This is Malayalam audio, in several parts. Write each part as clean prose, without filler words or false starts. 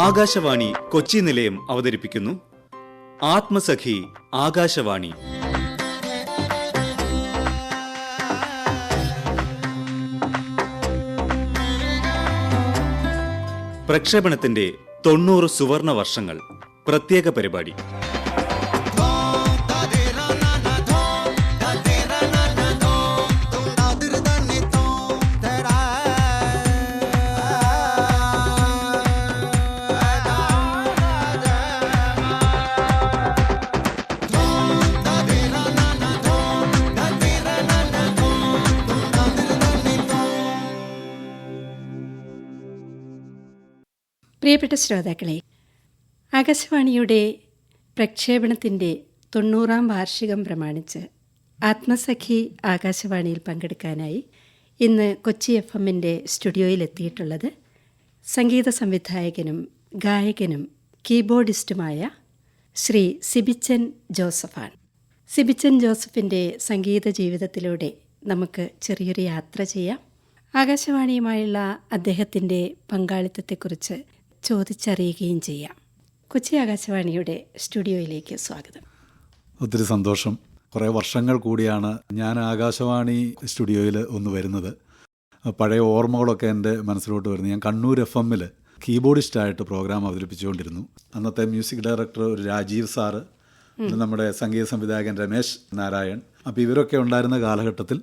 ആകാശവാണി കൊച്ചി നിലയം അവതരിപ്പിക്കുന്നു ആത്മസഖി ആകാശവാണി. പ്രക്ഷേപണത്തിന്റെ 90 സുവർണ വർഷങ്ങൾ പ്രത്യേക പരിപാടി. പ്രിയപ്പെട്ട ശ്രോതാക്കളെ, ആകാശവാണിയുടെ പ്രക്ഷേപണത്തിൻ്റെ 90-ാം വാർഷികം പ്രമാണിച്ച് ആത്മസഖി ആകാശവാണിയിൽ പങ്കെടുക്കാനായി ഇന്ന് കൊച്ചി FM-ൻ്റെ സ്റ്റുഡിയോയിലെത്തിയിട്ടുള്ളത് സംഗീത സംവിധായകനും ഗായകനും കീബോർഡിസ്റ്റുമായ ശ്രീ സിബിച്ചൻ ജോസഫാണ്. സിബിച്ചൻ ജോസഫിൻ്റെ സംഗീത ജീവിതത്തിലൂടെ നമുക്ക് ചെറിയൊരു യാത്ര ചെയ്യാം. ആകാശവാണിയുമായുള്ള അദ്ദേഹത്തിൻ്റെ പങ്കാളിത്തത്തെക്കുറിച്ച് ചോദിച്ചറിയുകയും ചെയ്യാം. കൊച്ചി ആകാശവാണിയുടെ സ്റ്റുഡിയോയിലേക്ക് സ്വാഗതം. ഒത്തിരി സന്തോഷം. കുറേ വർഷങ്ങൾ കൂടിയാണ് ഞാൻ ആകാശവാണി സ്റ്റുഡിയോയിൽ ഒന്ന് വരുന്നത്. പഴയ ഓർമ്മകളൊക്കെ എൻ്റെ മനസ്സിലോട്ട് വരുന്നു. ഞാൻ കണ്ണൂർ FM-ൽ കീബോർഡിസ്റ്റായിട്ട് പ്രോഗ്രാം അവതരിപ്പിച്ചുകൊണ്ടിരുന്നു. അന്നത്തെ മ്യൂസിക് ഡയറക്ടർ ഒരു രാജീവ് സാറ്, നമ്മുടെ സംഗീത സംവിധായകൻ രമേശ് നാരായൺ. അപ്പോൾ ഇവരൊക്കെ ഉണ്ടായിരുന്ന കാലഘട്ടത്തിൽ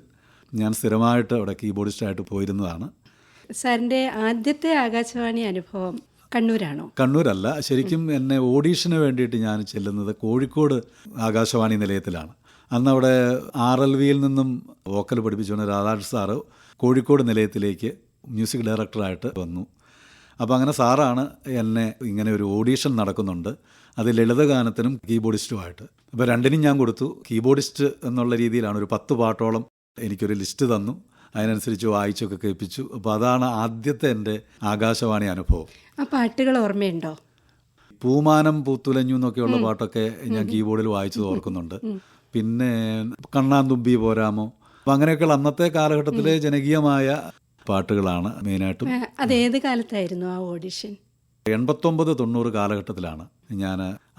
ഞാൻ സ്ഥിരമായിട്ട് അവിടെ കീബോർഡിസ്റ്റായിട്ട് പോയിരുന്നതാണ്. സാറിൻ്റെ ആദ്യത്തെ ആകാശവാണി അനുഭവം കണ്ണൂരാണോ? കണ്ണൂരല്ല, ശരിക്കും എന്നെ ഓഡീഷന് വേണ്ടിയിട്ട് ഞാൻ ചെല്ലുന്നത് കോഴിക്കോട് ആകാശവാണി നിലയത്തിലാണ്. അന്ന് അവിടെ RLVയിൽ നിന്നും വോക്കൽ പഠിപ്പിച്ചുകൊണ്ട് രാധാകൃഷ്ണൻ സാറ് കോഴിക്കോട് നിലയത്തിലേക്ക് മ്യൂസിക് ഡയറക്ടറായിട്ട് വന്നു. അപ്പോൾ അങ്ങനെ സാറാണ് എന്നെ ഇങ്ങനെ ഒരു ഓഡീഷൻ നടക്കുന്നുണ്ട്, അത് ലളിതഗാനത്തിനും കീബോർഡിസ്റ്റുമായിട്ട്. അപ്പോൾ രണ്ടിനും ഞാൻ കൊടുത്തു. കീബോർഡിസ്റ്റ് എന്നുള്ള രീതിയിലാണ് ഒരു 10 പാട്ടോളം എനിക്കൊരു ലിസ്റ്റ് തന്നു. അതിനനുസരിച്ച് വായിച്ചൊക്കെ കേൾപ്പിച്ചു. അപ്പോൾ അതാണ് ആദ്യത്തെ എൻ്റെ ആകാശവാണി അനുഭവം. ആ പാട്ടുകൾ ഓർമ്മയുണ്ടോ? പൂമാനം പൂത്തുലഞ്ഞു എന്നൊക്കെയുള്ള പാട്ടൊക്കെ ഞാൻ കീബോർഡിൽ വായിച്ചത് ഓർക്കുന്നുണ്ട്. പിന്നെ കണ്ണാന്തുമ്പി പോരാമോ, അപ്പം അങ്ങനെയൊക്കെയുള്ള അന്നത്തെ കാലഘട്ടത്തിലെ ജനകീയമായ പാട്ടുകളാണ് മെയിനായിട്ടും. അതേത് കാലത്തായിരുന്നു ആ ഓഡിഷൻ? 89-90 കാലഘട്ടത്തിലാണ് ഞാൻ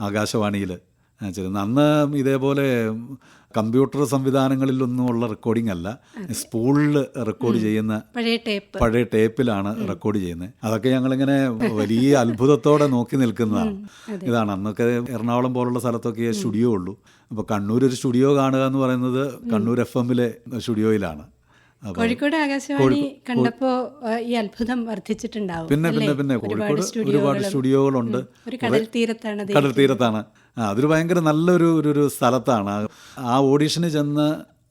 ആകാശവാണിയിൽ ചെല്ലുന്നത്. അന്ന് ഇതേപോലെ കമ്പ്യൂട്ടർ സംവിധാനങ്ങളിലൊന്നുമുള്ള റെക്കോർഡിംഗ് അല്ല, സ്പൂളിൽ റെക്കോർഡ് ചെയ്യുന്ന പഴയ ടേപ്പിലാണ് റെക്കോർഡ് ചെയ്യുന്നത്. അതൊക്കെ ഞങ്ങളിങ്ങനെ വലിയ അത്ഭുതത്തോടെ നോക്കി നിൽക്കുന്നതാണ്. ഇതാണ് അന്നൊക്കെ എറണാകുളം പോലുള്ള സ്ഥലത്തൊക്കെ സ്റ്റുഡിയോ ഉള്ളൂ. അപ്പോൾ കണ്ണൂർ ഒരു സ്റ്റുഡിയോ കാണുക എന്ന് പറയുന്നത് കണ്ണൂർ FM-ലെ സ്റ്റുഡിയോയിലാണ്. കോഴിക്കോട് ആകാശവാണി കണ്ടപ്പോ ഈ അത്ഭുതം വർദ്ധിച്ചിട്ടുണ്ടാവും. പിന്നെ കോഴിക്കോട് ഒരുപാട് സ്റ്റുഡിയോകളുണ്ട്. കടൽത്തീരത്താണ്. അതൊരു ഭയങ്കര നല്ലൊരു സ്ഥലത്താണ്. ആ ഓഡീഷന് ചെന്ന്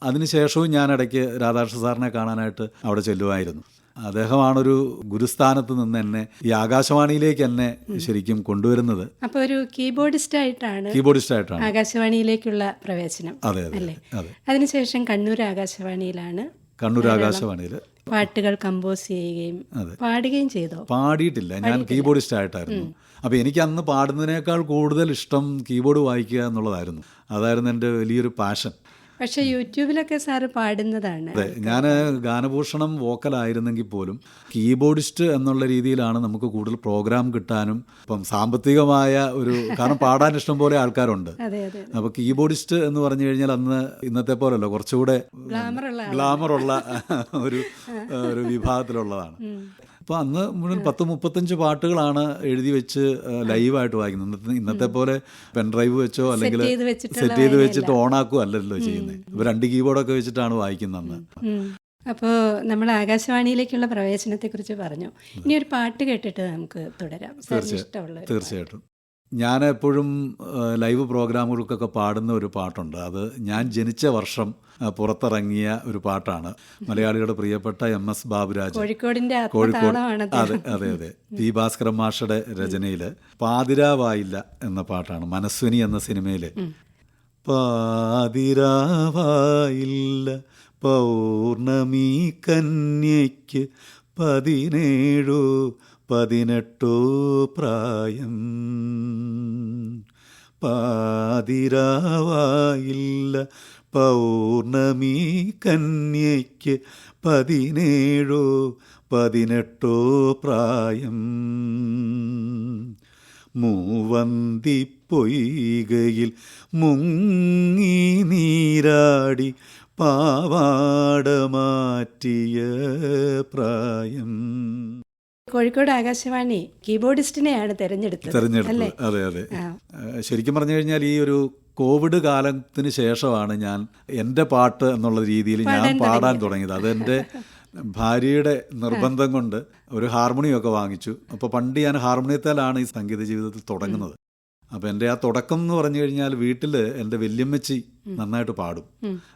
അതിനുശേഷവും ഞാൻ ഇടയ്ക്ക് രാധാകൃഷ്ണൻ സാറിനെ കാണാനായിട്ട് അവിടെ ചെല്ലുമായിരുന്നു. അദ്ദേഹമാണൊരു ഗുരുസ്ഥാനത്ത് നിന്ന് എന്നെ ഈ ആകാശവാണിയിലേക്ക് എന്നെ ശരിക്കും കൊണ്ടുവരുന്നത്. അപ്പോൾ ഒരു കീബോർഡിസ്റ്റായിട്ടാണ് ആകാശവാണിയിലേക്കുള്ള പ്രവേശനം. അതെ. അതിനുശേഷം കണ്ണൂർ ആകാശവാണിയിലാണ്. കണ്ണൂർ ആകാശവാണിയിൽ പാട്ടുകൾ കമ്പോസ് ചെയ്യുകയും പാടുകയും ചെയ്തോ? പാടിയിട്ടില്ല, ഞാൻ കീബോർഡിസ്റ്റ് ആയിട്ടായിരുന്നു. അപ്പോൾ എനിക്ക് അന്ന് പാടുന്നതിനേക്കാൾ കൂടുതൽ ഇഷ്ടം കീബോർഡ് വായിക്കുക എന്നുള്ളതായിരുന്നു. അതായിരുന്നു എൻ്റെ വലിയൊരു പാഷൻ. പക്ഷേ യൂട്യൂബിലൊക്കെ സാറ് പാടുന്നതാണ്. അതെ, ഞാൻ ഗാനഭൂഷണം വോക്കലായിരുന്നെങ്കിൽ പോലും കീബോർഡിസ്റ്റ് എന്നുള്ള രീതിയിലാണ് നമുക്ക് കൂടുതൽ പ്രോഗ്രാം കിട്ടാനും ഇപ്പം സാമ്പത്തികമായ ഒരു കാരണം പാടാൻ ഇഷ്ടം പോലെ ആൾക്കാരുണ്ട്. അപ്പോൾ കീബോർഡിസ്റ്റ് എന്ന് പറഞ്ഞു കഴിഞ്ഞാൽ അന്ന് ഇന്നത്തെ പോലല്ലോ, കുറച്ചുകൂടെ ഗ്ലാമറുള്ള ഒരു വിഭാഗത്തിലുള്ളതാണ്. അപ്പോൾ അന്ന് മുഴുവൻ 10-35 പാട്ടുകളാണ് എഴുതി വെച്ച് ലൈവായിട്ട് വായിക്കുന്നത്. ഇന്നത്തെ പോലെ പെൻഡ്രൈവ് വെച്ചോ അല്ലെങ്കിൽ സെറ്റ് ചെയ്ത് വെച്ചിട്ട് ഓണാക്കുകയോ അല്ലല്ലോ ചെയ്യുന്നത്. ഇപ്പോൾ 2 കീബോർഡൊക്കെ വെച്ചിട്ടാണ് വായിക്കുന്നത് അന്ന്. അപ്പോൾ നമ്മൾ ആകാശവാണിയിലേക്കുള്ള പ്രവേശനത്തെക്കുറിച്ച് പറഞ്ഞു. ഇനി ഒരു പാട്ട് കേട്ടിട്ട് നമുക്ക് തുടരാം. തീർച്ചയായിട്ടും. ഞാൻ എപ്പോഴും ലൈവ് പ്രോഗ്രാമുകൾക്കൊക്കെ പാടുന്ന ഒരു പാട്ടുണ്ട്. അത് ഞാൻ ജനിച്ച വർഷം പുറത്തിറങ്ങിയ ഒരു പാട്ടാണ്. മലയാളികളുടെ പ്രിയപ്പെട്ട MS ബാബുരാജ്, കോഴിക്കോട്. അതെ. പി ഭാസ്കരൻ മാഷയുടെ രചനയിൽ പാതിരാവായില്ല എന്ന പാട്ടാണ്. മനസ്വിനി എന്ന സിനിമയിൽ പാതിരാവായില്ല പൗർണമി കന്യയ്ക്ക് 17-18 പ്രായം, പാതിരാവായില്ല പൗർണമി കന്യയ്ക്ക് 17-18 പ്രായം. മൂവന്തിപ്പൊയ്കയിൽ മുങ്ങി നീരാടി പാവാട മാറ്റിയ പ്രായം. കോഴിക്കോട് ആകാശവാണി കീബോർഡിസ്റ്റിനെയാണ് തെരഞ്ഞെടുത്തത് അല്ലേ? അതെ അതെ. ശരിക്കും പറഞ്ഞു കഴിഞ്ഞാൽ ഈ ഒരു കോവിഡ് കാലത്തിന് ശേഷമാണ് ഞാൻ എൻ്റെ പാട്ട് എന്നുള്ള രീതിയിൽ ഞാൻ പാടാൻ തുടങ്ങിയത്. അതെൻ്റെ ഭാര്യയുടെ നിർബന്ധം കൊണ്ട് ഒരു ഹാർമോണിയമൊക്കെ വാങ്ങിച്ചു. അപ്പോൾ പണ്ട് ഞാൻ ഹാർമോണിയത്താലാണ് ഈ സംഗീത ജീവിതത്തിൽ തുടങ്ങുന്നത്. അപ്പോൾ എൻ്റെ ആ തുടക്കം എന്ന് പറഞ്ഞു കഴിഞ്ഞാൽ വീട്ടിൽ എൻ്റെ വല്യമ്മച്ചി നന്നായിട്ട് പാടും.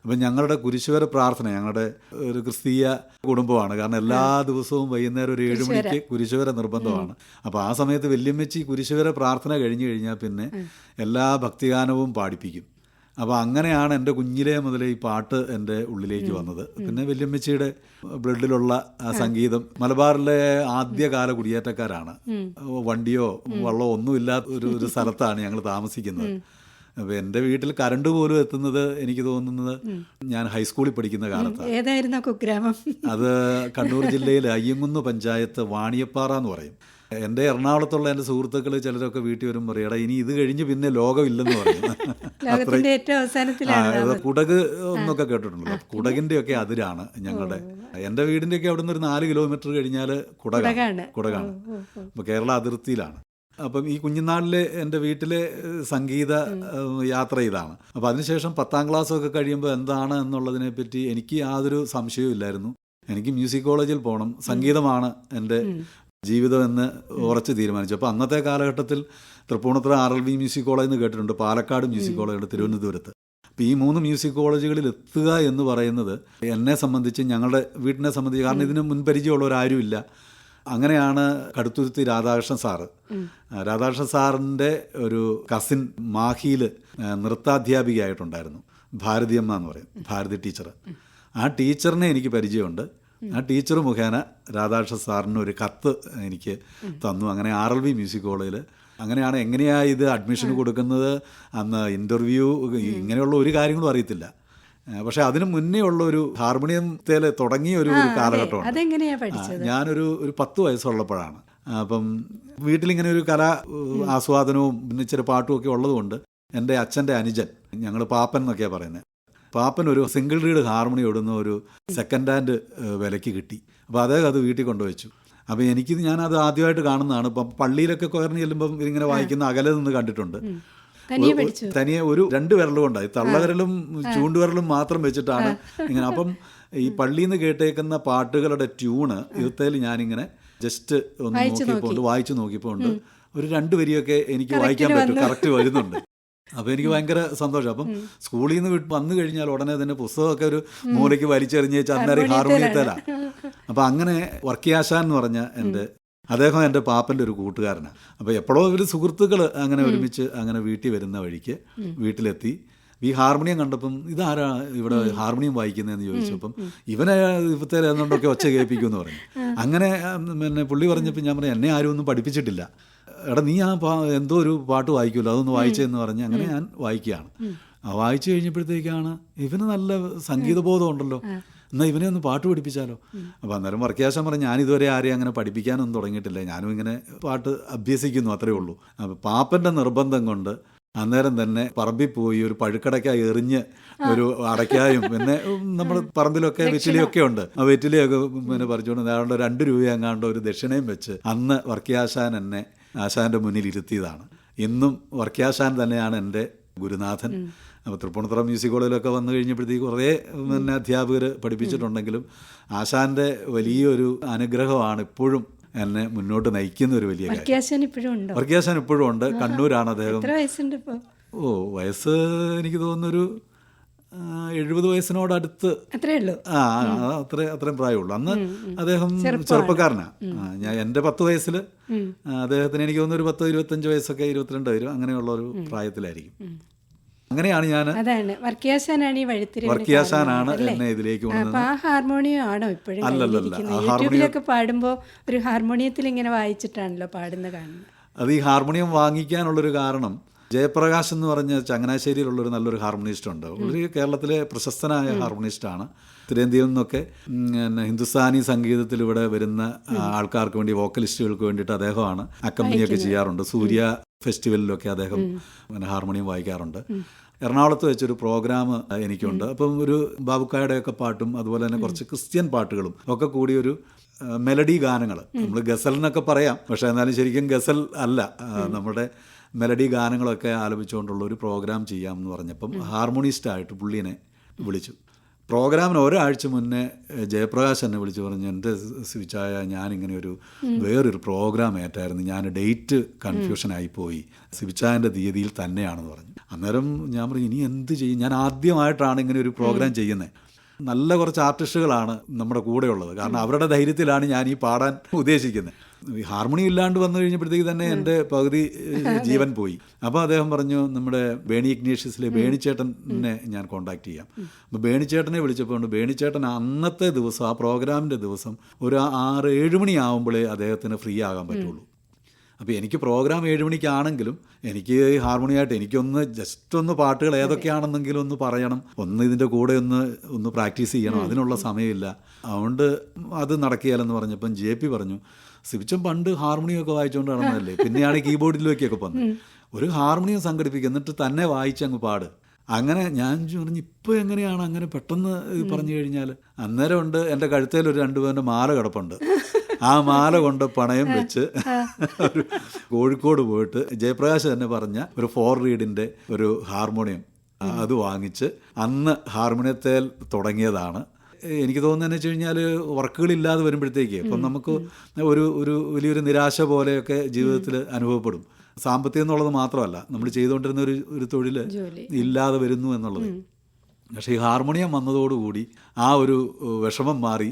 അപ്പം ഞങ്ങളുടെ കുരിശുവര പ്രാർത്ഥന, ഞങ്ങളുടെ ഒരു ക്രിസ്തീയ കുടുംബമാണ്. കാരണം എല്ലാ ദിവസവും വൈകുന്നേരം ഒരു 7 മണിക്ക് കുരിശുവര നിർബന്ധമാണ്. അപ്പോൾ ആ സമയത്ത് വല്യമ്മച്ചി കുരിശുവര പ്രാർത്ഥന കഴിഞ്ഞു കഴിഞ്ഞാൽ പിന്നെ എല്ലാ ഭക്തിഗാനവും പാടിപ്പിക്കും. അപ്പോൾ അങ്ങനെയാണ് എൻ്റെ കുഞ്ഞിലേ മുതലേ ഈ പാട്ട് എൻ്റെ ഉള്ളിലേക്ക് വന്നത്. പിന്നെ വല്യമ്മച്ചിയുടെ ബ്ലഡിലുള്ള സംഗീതം. മലബാറിലെ ആദ്യകാല കുടിയേറ്റക്കാരാണ്. വണ്ടിയോ വള്ളമോ ഒന്നും ഇല്ലാത്ത ഒരു സ്ഥലത്താണ് ഞങ്ങൾ താമസിക്കുന്നത്. അപ്പോൾ എൻ്റെ വീട്ടിൽ കറണ്ട് പോലും എത്തുന്നത് എനിക്ക് തോന്നുന്നത് ഞാൻ ഹൈസ്കൂളിൽ പഠിക്കുന്ന കാലത്താണ്. ഏതായിരുന്നു കുഗ്രാമം? അത് കണ്ണൂർ ജില്ലയിലെ അയ്യങ്കുന്ന് പഞ്ചായത്ത് വാണിയപ്പാറ എന്ന് പറയും. എൻ്റെ എറണാകുളത്തുള്ള എൻ്റെ സുഹൃത്തുക്കൾ ചിലരൊക്കെ വീട്ടിൽ വരും പറയടാ ഇനി ഇത് കഴിഞ്ഞ് പിന്നെ ലോകമില്ലെന്ന് പറയും. കുടക് എന്നൊക്കെ കേട്ടിട്ടുണ്ടല്ലോ. കുടകിൻ്റെ ഒക്കെ അതിരാണ് ഞങ്ങളുടെ. എൻ്റെ വീടിൻ്റെയൊക്കെ അവിടെ നിന്ന് ഒരു 4 കിലോമീറ്റർ കഴിഞ്ഞാൽ കുടകാണ്. അപ്പോൾ കേരള അതിർത്തിയിലാണ്. അപ്പം ഈ കുഞ്ഞുനാളിലെ എൻ്റെ വീട്ടിലെ സംഗീത യാത്ര ഇതാണ്. അപ്പോൾ അതിനുശേഷം 10ാം ക്ലാസ്സൊക്കെ കഴിയുമ്പോൾ എന്താണ് എന്നുള്ളതിനെപ്പറ്റി എനിക്ക് യാതൊരു സംശയവും ഇല്ലായിരുന്നു. എനിക്ക് മ്യൂസിക് കോളേജിൽ പോകണം, സംഗീതമാണ് എൻ്റെ ജീവിതം എന്ന് ഉറച്ച് തീരുമാനിച്ചു. അപ്പോൾ അന്നത്തെ കാലഘട്ടത്തിൽ തൃപ്പൂണിത്തുറ RLV മ്യൂസിക് കോളേജ് എന്ന് കേട്ടിട്ടുണ്ട്, പാലക്കാട് മ്യൂസിക് കോളേജ്, തിരുവനന്തപുരത്ത്. അപ്പോൾ ഈ 3 മ്യൂസിക് കോളേജുകളിൽ എത്തുക എന്ന് പറയുന്നത് എന്നെ സംബന്ധിച്ച്, ഞങ്ങളുടെ വീട്ടിനെ സംബന്ധിച്ച്, കാരണം ഇതിന് മുൻപരിചയമുള്ളവരാരുമില്ല. അങ്ങനെയാണ് കടുത്തുരുത്തി രാധാകൃഷ്ണൻ സാറിൻ്റെ ഒരു കസിൻ മാഹിയിൽ നൃത്താധ്യാപികയായിട്ടുണ്ടായിരുന്നു, ഭാരതിയമ്മ എന്ന് പറയും, ഭാരതി ടീച്ചർ. ആ ടീച്ചറിനെ എനിക്ക് പരിചയമുണ്ട്. ആ ടീച്ചർ മുഖേന രാധാകൃഷ്ണൻ സാറിന് ഒരു കത്ത് എനിക്ക് തന്നു. അങ്ങനെ RLV മ്യൂസിക് കോളേജിൽ അങ്ങനെയാണ്. എങ്ങനെയാണ് ഇത് അഡ്മിഷൻ കൊടുക്കുന്നത്, അന്ന് ഇൻ്റർവ്യൂ, ഇങ്ങനെയുള്ള ഒരു കാര്യങ്ങളും അറിയത്തില്ല. പക്ഷെ അതിന് മുന്നേ ഉള്ള ഒരു ഹാർമോണിയത്തിൽ തുടങ്ങിയ ഒരു കാലഘട്ടമാണ്. ഞാനൊരു 10 വയസ്സുള്ളപ്പോഴാണ്. അപ്പം വീട്ടിലിങ്ങനെ ഒരു കലാ ആസ്വാദനവും പിന്നെ ഇച്ചിരി പാട്ടും ഒക്കെ ഉള്ളതുകൊണ്ട് എൻ്റെ അച്ഛൻ്റെ അനുജൻ, ഞങ്ങൾ പാപ്പൻ എന്നൊക്കെയാണ് പറയുന്നത്, പാപ്പൻ ഒരു സിംഗിൾ റീഡ് ഹാർമോണി ഇടുന്ന ഒരു സെക്കൻഡ് ഹാൻഡ് വിലയ്ക്ക് കിട്ടി. അപ്പോൾ അദ്ദേഹം അത് വീട്ടിൽ കൊണ്ടുവച്ചു. അപ്പോൾ ഞാനത് ആദ്യമായിട്ട് കാണുന്നതാണ്. ഇപ്പം പള്ളിയിലൊക്കെ കൊയർന്ന് ചെല്ലുമ്പം ഇതിങ്ങനെ വായിക്കുന്ന അകലെ നിന്ന് കണ്ടിട്ടുണ്ട്. തനിയെ ഒരു 2 വിരൽ കൊണ്ടായി, തള്ളവിരലും ചൂണ്ടുവിരലും മാത്രം വെച്ചിട്ടാണ് ഇങ്ങനെ. അപ്പം ഈ പള്ളിയിൽ നിന്ന് കേട്ടേക്കുന്ന പാട്ടുകളുടെ ട്യൂണ് യുദ്ധത്തിൽ ഞാനിങ്ങനെ ജസ്റ്റ് ഒന്ന് വായിച്ചു നോക്കിയപ്പോൾ ഉണ്ട് ഒരു 2 വരിയൊക്കെ എനിക്ക് വായിക്കാൻ പറ്റും, കറക്റ്റ് വരുന്നുണ്ട്. അപ്പോൾ എനിക്ക് ഭയങ്കര സന്തോഷം. അപ്പം സ്കൂളിൽ നിന്ന് വന്നു കഴിഞ്ഞാൽ ഉടനെ തന്നെ പുസ്തകമൊക്കെ ഒരു മൂലയ്ക്ക് വലിച്ചെറിഞ്ഞ് വെച്ചാൽ അന്നേരം ഹാർമോണിയത്തിലാണ്. അപ്പം അങ്ങനെ വർക്കിയാശാൻ എന്ന് പറഞ്ഞ അദ്ദേഹം എൻ്റെ പാപ്പൻ്റെ ഒരു കൂട്ടുകാരനാണ്. അപ്പോൾ എപ്പോഴോ ഇവർ സുഹൃത്തുക്കൾ അങ്ങനെ ഒരുമിച്ച് അങ്ങനെ വീട്ടിൽ വരുന്ന വഴിക്ക് വീട്ടിലെത്തി ഈ ഹാർമോണിയം കണ്ടപ്പം ഇതാരാ ഇവിടെ ഹാർമോണിയം വായിക്കുന്നതെന്ന് ചോദിച്ചപ്പം ഇവനെ ഇപ്പത്തെ എന്നുകൊണ്ടൊക്കെ ഒച്ച കേൾപ്പിക്കുമെന്ന് പറഞ്ഞു. അങ്ങനെ പിന്നെ പുള്ളി പറഞ്ഞപ്പോൾ ഞാൻ പറഞ്ഞു എന്നെ ആരും ഒന്നും പഠിപ്പിച്ചിട്ടില്ല, എടാ നീ എന്തോ ഒരു പാട്ട് വായിക്കുമല്ലോ അതൊന്ന് വായിച്ചതെന്ന് പറഞ്ഞ് അങ്ങനെ ഞാൻ വായിക്കുകയാണ്. വായിച്ചു കഴിഞ്ഞപ്പോഴത്തേക്കാണ് ഇവന് നല്ല സംഗീതബോധം ഉണ്ടല്ലോ, എന്നാൽ ഇവനെ ഒന്ന് പാട്ട് പഠിപ്പിച്ചാലോ. അപ്പോൾ അന്നേരം വർക്കിയാശാൻ പറഞ്ഞു ഞാനിതുവരെ ആരെയും അങ്ങനെ പഠിപ്പിക്കാനൊന്നും തുടങ്ങിയിട്ടില്ല, ഞാനും ഇങ്ങനെ പാട്ട് അഭ്യസിക്കുന്നു, അത്രയേ ഉള്ളൂ. അപ്പോൾ പാപ്പൻ്റെ നിർബന്ധം കൊണ്ട് അന്നേരം തന്നെ പറമ്പിൽ പോയി ഒരു പഴുക്കടയ്ക്കായി എറിഞ്ഞ് ഒരു അടയ്ക്കായും പിന്നെ നമ്മൾ പറമ്പിലൊക്കെ വെറ്റിലയൊക്കെ ഉണ്ട്, ആ വെറ്റിലയൊക്കെ പിന്നെ പറിച്ചുകൊണ്ട് ഏതാണ്ട് 2 രൂപ എങ്ങാണ്ട് ഒരു ദക്ഷിണയും വെച്ച് അന്ന് വർക്കിയാശാൻ എന്നെ ആശാൻ്റെ മുന്നിൽ ഇരുത്തിയതാണ്. ഇന്നും വർക്കിയാശാൻ തന്നെയാണ് എൻ്റെ ഗുരുനാഥൻ. അപ്പോൾ തൃപ്പൂണിത്തുറ മ്യൂസിക് കോളേജിലൊക്കെ വന്നു കഴിഞ്ഞപ്പോഴത്തേക്ക് കുറേ പിന്നെ അധ്യാപകർ പഠിപ്പിച്ചിട്ടുണ്ടെങ്കിലും ആശാൻ്റെ വലിയൊരു അനുഗ്രഹമാണ് ഇപ്പോഴും എന്നെ മുന്നോട്ട് നയിക്കുന്ന ഒരു വലിയ കാര്യം. വർക്കിയാശാൻ ഇപ്പോഴും ഉണ്ട്, കണ്ണൂരാണ് അദ്ദേഹം. വയസ്സ് എനിക്ക് തോന്നുന്നൊരു 70 വയസ്സിനോടടുത്ത്. അത്രയും പ്രായമുള്ളൂ. അന്ന് അദ്ദേഹം ചെറുപ്പക്കാരനാണ്. ഞാൻ എൻ്റെ 10 വയസ്സിൽ അദ്ദേഹത്തിന് എനിക്ക് തോന്നുന്നു ഒരു 10-25 വയസ്സൊക്കെ 22 വരും, അങ്ങനെയുള്ള ഒരു പ്രായത്തിലായിരിക്കും. അങ്ങനെയാണ് ഞാൻ വർക്കിയാശാനാണ് എന്നെ ഇതിലേക്ക് ഹാർമോണിയം ആണോ ഇപ്പോഴും? യൂട്യൂബിലൊക്കെ പാടുമ്പോൾ ഒരു ഹാർമോണിയത്തിൽ ഇങ്ങനെ വായിച്ചിട്ടാണല്ലോ പാടുന്ന കാണുന്നത്. അത് ഈ ഹാർമോണിയം വാങ്ങിക്കാനുള്ളൊരു കാരണം ജയപ്രകാശ് എന്ന് പറഞ്ഞ ചങ്ങനാശ്ശേരിയിലുള്ളൊരു നല്ലൊരു ഹാർമോണിസ്റ്റ് ഉണ്ട്. ഒരു കേരളത്തിലെ പ്രശസ്തനായ ഹാർമോണിസ്റ്റാണ്. ഉത്തരേന്ത്യയിൽ നിന്നൊക്കെ ഹിന്ദുസ്ഥാനി സംഗീതത്തിൽ ഇവിടെ വരുന്ന ആൾക്കാർക്ക് വേണ്ടി, വോക്കലിസ്റ്റുകൾക്ക് വേണ്ടിയിട്ട് അദ്ദേഹമാണ് അക്കമ്പനിയൊക്കെ ചെയ്യാറുണ്ട്. സൂര്യ ഫെസ്റ്റിവലിലൊക്കെ അദ്ദേഹം പിന്നെ ഹാർമോണിയം വായിക്കാറുണ്ട്. എറണാകുളത്ത് വെച്ചൊരു പ്രോഗ്രാം എനിക്കുണ്ട്. അപ്പം ഒരു ബാബുക്കായുടെയൊക്കെ പാട്ടും അതുപോലെ തന്നെ കുറച്ച് ക്രിസ്ത്യൻ പാട്ടുകളും ഒക്കെ കൂടി ഒരു മെലഡി ഗാനങ്ങൾ, നമ്മൾ ഗസൽ എന്നൊക്കെ പറയാം, പക്ഷേ എന്നാലും ശരിക്കും ഗസൽ അല്ല, നമ്മുടെ മെലഡി ഗാനങ്ങളൊക്കെ ആലപിച്ചുകൊണ്ടുള്ള ഒരു പ്രോഗ്രാം ചെയ്യാമെന്ന് പറഞ്ഞപ്പം ഹാർമോണിസ്റ്റായിട്ട് പുള്ളിനെ വിളിച്ചു. പ്രോഗ്രാമിന് ഒരാഴ്ച മുന്നേ ജയപ്രകാശ് എന്നെ വിളിച്ച് പറഞ്ഞു, എൻ്റെ സ്വിച്ചായ ഞാനിങ്ങനെ ഒരു വേറൊരു പ്രോഗ്രാം ഏറ്റായിരുന്നു, ഞാൻ ഡേറ്റ് കൺഫ്യൂഷനായിപ്പോയി, സിവിച്ചായൻ്റെ തീയതിയിൽ തന്നെയാണെന്ന് പറഞ്ഞു. അന്നേരം ഞാൻ പറഞ്ഞു ഇനി എന്ത് ചെയ്യും, ഞാൻ ആദ്യമായിട്ടാണ് ഇങ്ങനെ ഒരു പ്രോഗ്രാം ചെയ്യുന്നത്. നല്ല കുറച്ച് ആർട്ടിസ്റ്റുകളാണ് നമ്മുടെ കൂടെയുള്ളത്, കാരണം അവരുടെ ധൈര്യത്തിലാണ് ഞാൻ ഈ പാടാൻ ഉദ്ദേശിക്കുന്നത്. ഈ ഹാർമോണി ഇല്ലാണ്ട് വന്നു കഴിഞ്ഞപ്പോഴത്തേക്ക് തന്നെ എൻ്റെ പകുതി ജീവൻ പോയി. അപ്പോൾ അദ്ദേഹം പറഞ്ഞു നമ്മുടെ ബേണി ഇഗ്നേഷ്യസിലെ ബേണിച്ചേട്ടനെ ഞാൻ കോൺടാക്ട് ചെയ്യാം. അപ്പോൾ ബേണിച്ചേട്ടനെ വിളിച്ചപ്പോൾ ബേണിച്ചേട്ടൻ അന്നത്തെ ദിവസം, ആ പ്രോഗ്രാമിൻ്റെ ദിവസം ഒരു 6-7 മണിയാവുമ്പോഴേ അദ്ദേഹത്തിന് ഫ്രീ ആകാൻ പറ്റുള്ളൂ. അപ്പോൾ എനിക്ക് പ്രോഗ്രാം 7 മണിക്കാണെങ്കിലും എനിക്ക് ഹാർമോണിയായിട്ട് എനിക്കൊന്ന് ജസ്റ്റ് ഒന്ന് പാട്ടുകൾ ഏതൊക്കെയാണെന്നെങ്കിലും ഒന്ന് പറയണം, ഒന്ന് ഇതിൻ്റെ കൂടെ ഒന്ന് പ്രാക്ടീസ് ചെയ്യണം, അതിനുള്ള സമയമില്ല. അതുകൊണ്ട് അത് നടക്കുകയില്ലെന്ന് പറഞ്ഞപ്പം JP പറഞ്ഞു, സിവിച്ചൻ പണ്ട് ഹാർമോണിയമൊക്കെ വായിച്ചുകൊണ്ട് നടന്നതല്ലേ, പിന്നെയാണ് കീബോർഡിലേക്കൊക്കെ വന്നത്, ഒരു ഹാർമോണിയം സംഘടിപ്പിക്കുക, എന്നിട്ട് തന്നെ വായിച്ചങ്ങ് പാട്. അങ്ങനെ ഞാൻ പറഞ്ഞു ഇപ്പോൾ എങ്ങനെയാണ് അങ്ങനെ പെട്ടെന്ന് പറഞ്ഞു കഴിഞ്ഞാൽ. അന്നേരം ഉണ്ട് എൻ്റെ കഴുത്തേൽ ഒരു 2 പേരുടെ മാല കിടപ്പുണ്ട്. ആ മാല കൊണ്ട് പണയം വെച്ച് ഒരു കോഴിക്കോട് പോയിട്ട് ജയപ്രകാശ് തന്നെ പറഞ്ഞ ഒരു 4 റീഡിൻ്റെ ഒരു ഹാർമോണിയം അത് വാങ്ങിച്ച് അന്ന് ഹാർമോണിയത്തേൽ തുടങ്ങിയതാണ്. എനിക്ക് തോന്നുന്നതെന്ന് വെച്ച് കഴിഞ്ഞാൽ വർക്കുകളില്ലാതെ വരുമ്പോഴത്തേക്ക് ഇപ്പം നമുക്ക് ഒരു വലിയൊരു നിരാശ പോലെയൊക്കെ ജീവിതത്തിൽ അനുഭവപ്പെടും. സാമ്പത്തികം എന്നുള്ളത് മാത്രമല്ല, നമ്മൾ ചെയ്തുകൊണ്ടിരുന്ന ഒരു തൊഴിൽ ഇല്ലാതെ വരുന്നു എന്നുള്ളത്. പക്ഷേ ഈ ഹാർമോണിയം വന്നതോടുകൂടി ആ ഒരു വിഷമം മാറി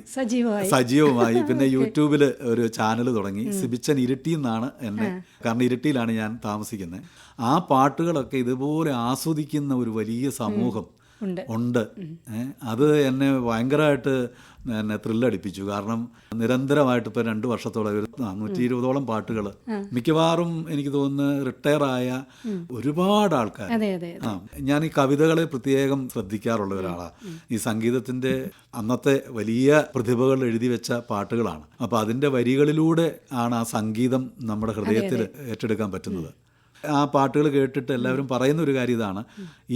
സജീവമായി. പിന്നെ യൂട്യൂബിൽ ഒരു ചാനൽ തുടങ്ങി, സിബിച്ചൻ ഇരിട്ടി എന്നാണ് എന്നെ, കാരണം ഇരിട്ടിയിലാണ് ഞാൻ താമസിക്കുന്നത്. ആ പാട്ടുകളൊക്കെ ഇതുപോലെ ആസ്വദിക്കുന്ന ഒരു വലിയ സമൂഹം ഉണ്ട്. അത് എന്നെ ഭയങ്കരമായിട്ട് എന്നെ ത്രില്ലടിപ്പിച്ചു. കാരണം നിരന്തരമായിട്ട് ഇപ്പോൾ 2 വർഷത്തോളം 120ഓളം പാട്ടുകൾ, മിക്കവാറും എനിക്ക് തോന്നുന്നു റിട്ടയറായ ഒരുപാട് ആൾക്കാർ. ഞാൻ ഈ കവിതകളെ പ്രത്യേകം ശ്രദ്ധിക്കാറുള്ള ഒരാളാണ്. ഈ സംഗീതത്തിൻ്റെ അന്നത്തെ വലിയ പ്രതിഭകൾ എഴുതി വെച്ച പാട്ടുകളാണ്. അപ്പോൾ അതിൻ്റെ വരികളിലൂടെ ആണ് ആ സംഗീതം നമ്മുടെ ഹൃദയത്തിൽ ഏറ്റെടുക്കാൻ പറ്റുന്നത്. ആ പാട്ടുകൾ കേട്ടിട്ട് എല്ലാവരും പറയുന്ന ഒരു കാര്യം ഇതാണ്,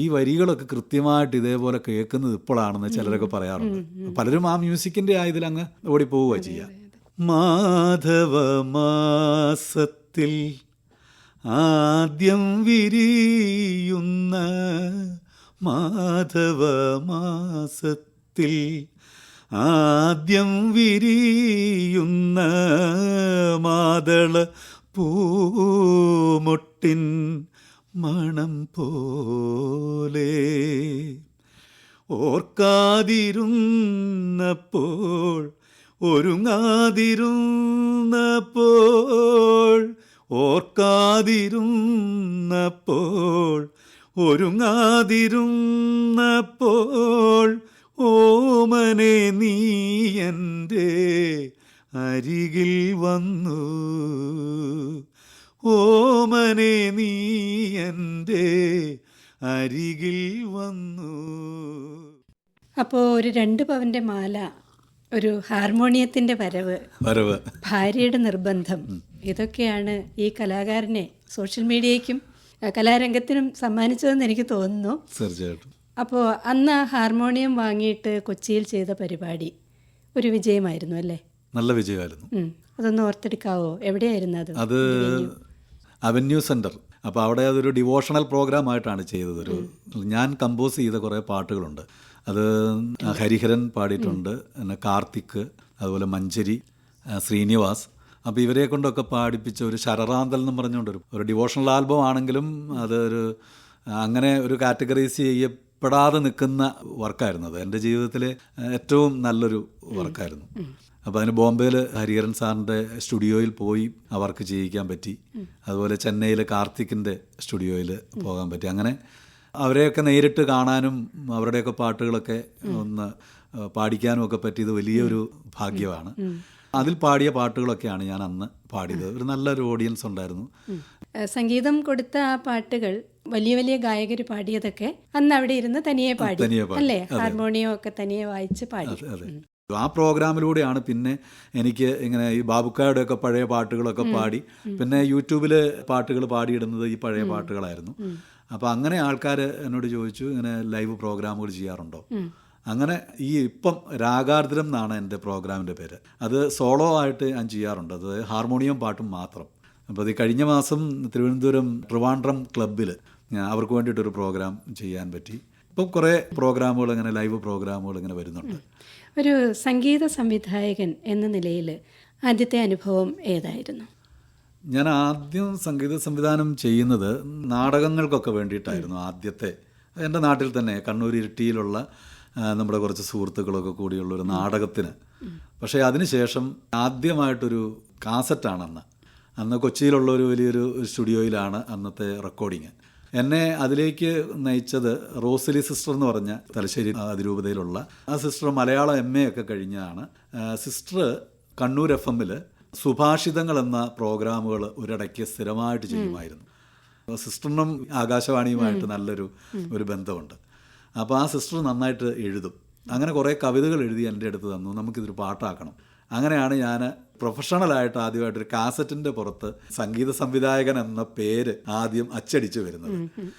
ഈ വരികളൊക്കെ കൃത്യമായിട്ട് ഇതേപോലെ കേൾക്കുന്നത് ഇപ്പോഴാണെന്ന് ചിലരൊക്കെ പറയാറുണ്ട്. പലരും ആ മ്യൂസിക്കിൻ്റെ ഇതിലങ്ങ് ഓടിപ്പോവുക ചെയ്യുക. മാധവമാസത്തിൽ ആദ്യം വിരിയുന്ന, മാധവമാസത്തിൽ ആദ്യം വിരിയുന്ന മാതള പൂമൊട്ടിൻ മണം പോലെ ഓർക്കാതിരുന്നപ്പോൾ, ഒരുങ്ങാതിരുന്നപ്പോൾ, ഓർക്കാതിരുന്നപ്പോൾ, ഒരുങ്ങാതിരുന്നപ്പോൾ, ഓമനെ നീ എൻ്റെ അരികിൽ വന്നു, ഓമനെ നീ എൻ്റെ അരികിൽ വന്നു. അപ്പോൾ ഒരു 2 പവൻ്റെ മാല, ഒരു ഹാർമോണിയത്തിൻ്റെ വരവ്, ഭാര്യയുടെ നിർബന്ധം, ഇതൊക്കെയാണ് ഈ കലാകാരനെ സോഷ്യൽ മീഡിയയ്ക്കും കലാരംഗത്തിനും സമ്മാനിച്ചതെന്ന് എനിക്ക് തോന്നുന്നു. തീർച്ചയായിട്ടും. അപ്പോൾ അന്ന് ആ ഹാർമോണിയം വാങ്ങിയിട്ട് കൊച്ചിയിൽ ചെയ്ത പരിപാടി ഒരു വിജയമായിരുന്നു അല്ലേ? നല്ല വിജയമായിരുന്നു. അതൊന്ന് ഓർത്തെടുക്കാവോ? എവിടെയായിരുന്നു അത്? അത് അവന്യൂ സെൻറ്റർ. അപ്പോൾ അവിടെ അതൊരു ഡിവോഷണൽ പ്രോഗ്രാം ആയിട്ടാണ് ചെയ്തത്. ഞാൻ കമ്പോസ് ചെയ്ത കുറേ പാട്ടുകളുണ്ട്. അത് ഹരിഹരൻ പാടിയിട്ടുണ്ട്, പിന്നെ കാർത്തിക്, അതുപോലെ മഞ്ചരി, ശ്രീനിവാസ്. അപ്പോൾ ഇവരെ കൊണ്ടൊക്കെ പാടിപ്പിച്ച ഒരു ശരറാന്തൽ എന്ന് പറഞ്ഞുകൊണ്ട് ഒരു ഡിവോഷണൽ ആൽബം ആണെങ്കിലും അതൊരു അങ്ങനെ ഒരു കാറ്റഗറൈസ് ചെയ്യപ്പെടാതെ നിൽക്കുന്ന വർക്കായിരുന്നു. അത് എൻ്റെ ജീവിതത്തിലെ ഏറ്റവും നല്ലൊരു വർക്കായിരുന്നു. അപ്പോൾ അതിന് ബോംബെയിൽ ഹരിഹരൻ സാറിൻ്റെ സ്റ്റുഡിയോയിൽ പോയി ആ വർക്ക് ചെയ്യിക്കാൻ പറ്റി. അതുപോലെ ചെന്നൈയിൽ കാർത്തിക്കിൻ്റെ സ്റ്റുഡിയോയിൽ പോകാൻ പറ്റി. അങ്ങനെ അവരെയൊക്കെ നേരിട്ട് കാണാനും അവരുടെയൊക്കെ പാട്ടുകളൊക്കെ ഒന്ന് പാടിക്കാനും ഒക്കെ പറ്റിയത് വലിയൊരു ഭാഗ്യമാണ്. അതിൽ പാടിയ പാട്ടുകളൊക്കെയാണ് ഞാൻ അന്ന് പാടിയത്. ഒരു നല്ലൊരു ഓഡിയൻസ് ഉണ്ടായിരുന്നു. സംഗീതം കൊടുത്ത ആ പാട്ടുകൾ വലിയ വലിയ ഗായകർ പാടിയതൊക്കെ അന്ന് അവിടെ ഇരുന്ന് തനിയെ പാടി അല്ലേ? ഹാർമോണിയം ഒക്കെ തനിയെ വായിച്ച് പാടി. ആ പ്രോഗ്രാമിലൂടെയാണ് പിന്നെ എനിക്ക് ഇങ്ങനെ ഈ ബാബുക്കായുടെയൊക്കെ പഴയ പാട്ടുകളൊക്കെ പാടി, പിന്നെ യൂട്യൂബിൽ പാട്ടുകൾ പാടിയിടുന്നത് ഈ പഴയ പാട്ടുകളായിരുന്നു. അപ്പോൾ അങ്ങനെ ആൾക്കാർ എന്നോട് ചോദിച്ചു, ഇങ്ങനെ ലൈവ് പ്രോഗ്രാമുകൾ ചെയ്യാറുണ്ടോ? അങ്ങനെ ഈ ഇപ്പം രാഗാർദ്രം എന്നാണ് എൻ്റെ പ്രോഗ്രാമിൻ്റെ പേര്. അത് സോളോ ആയിട്ട് ഞാൻ ചെയ്യാറുണ്ട്, അത് ഹാർമോണിയം പാട്ടും മാത്രം. അപ്പോൾ അത് കഴിഞ്ഞ മാസം തിരുവനന്തപുരം ട്രിവാൻഡ്രം ക്ലബ്ബിൽ അവർക്ക് വേണ്ടിയിട്ടൊരു പ്രോഗ്രാം ചെയ്യാൻ പറ്റി. ഇപ്പം കുറേ പ്രോഗ്രാമുകൾ, ഇങ്ങനെ ലൈവ് പ്രോഗ്രാമുകൾ ഇങ്ങനെ വരുന്നുണ്ട്. ഒരു സംഗീത സംവിധായകൻ എന്ന നിലയിൽ ആദ്യത്തെ അനുഭവം ഏതായിരുന്നു? ഞാൻ ആദ്യം സംഗീത സംവിധാനം ചെയ്യുന്നത് നാടകങ്ങൾക്കൊക്കെ വേണ്ടിയിട്ടായിരുന്നു. ആദ്യത്തെ എൻ്റെ നാട്ടിൽ തന്നെ കണ്ണൂർ ഇരിട്ടിയിലുള്ള നമ്മുടെ കുറച്ച് സുഹൃത്തുക്കളൊക്കെ കൂടിയുള്ളൊരു നാടകത്തിന്. പക്ഷേ അതിനുശേഷം ആദ്യമായിട്ടൊരു കാസറ്റാണ് അന്ന് കൊച്ചിയിലുള്ള ഒരു വലിയൊരു സ്റ്റുഡിയോയിലാണ് അന്നത്തെ റെക്കോർഡിങ്. എന്നെ അതിലേക്ക് നയിച്ചത് റോസലി സിസ്റ്റർ എന്ന് പറഞ്ഞ തലശ്ശേരി അതിരൂപതയിലുള്ള ആ സിസ്റ്റർ മലയാളം MA ഒക്കെ കഴിഞ്ഞതാണ്. സിസ്റ്റർ കണ്ണൂർ FM സുഭാഷിതങ്ങൾ എന്ന പ്രോഗ്രാമുകൾ ഒരിടയ്ക്ക് സ്ഥിരമായിട്ട് ചെയ്യുമായിരുന്നു. സിസ്റ്ററിനും ആകാശവാണിയുമായിട്ട് നല്ലൊരു ബന്ധമുണ്ട്. അപ്പോൾ ആ സിസ്റ്റർ നന്നായിട്ട് എഴുതും. അങ്ങനെ കുറേ കവിതകൾ എഴുതി എൻ്റെ അടുത്ത് തന്നു, നമുക്കിതൊരു പാട്ടാക്കണം. അങ്ങനെയാണ് ഞാൻ പ്രൊഫഷണലായിട്ട് ആദ്യമായിട്ടൊരു കാസറ്റിൻ്റെ പുറത്ത് സംഗീത സംവിധായകൻ എന്ന പേര് ആദ്യം അച്ചടിച്ചു വരുന്നത്.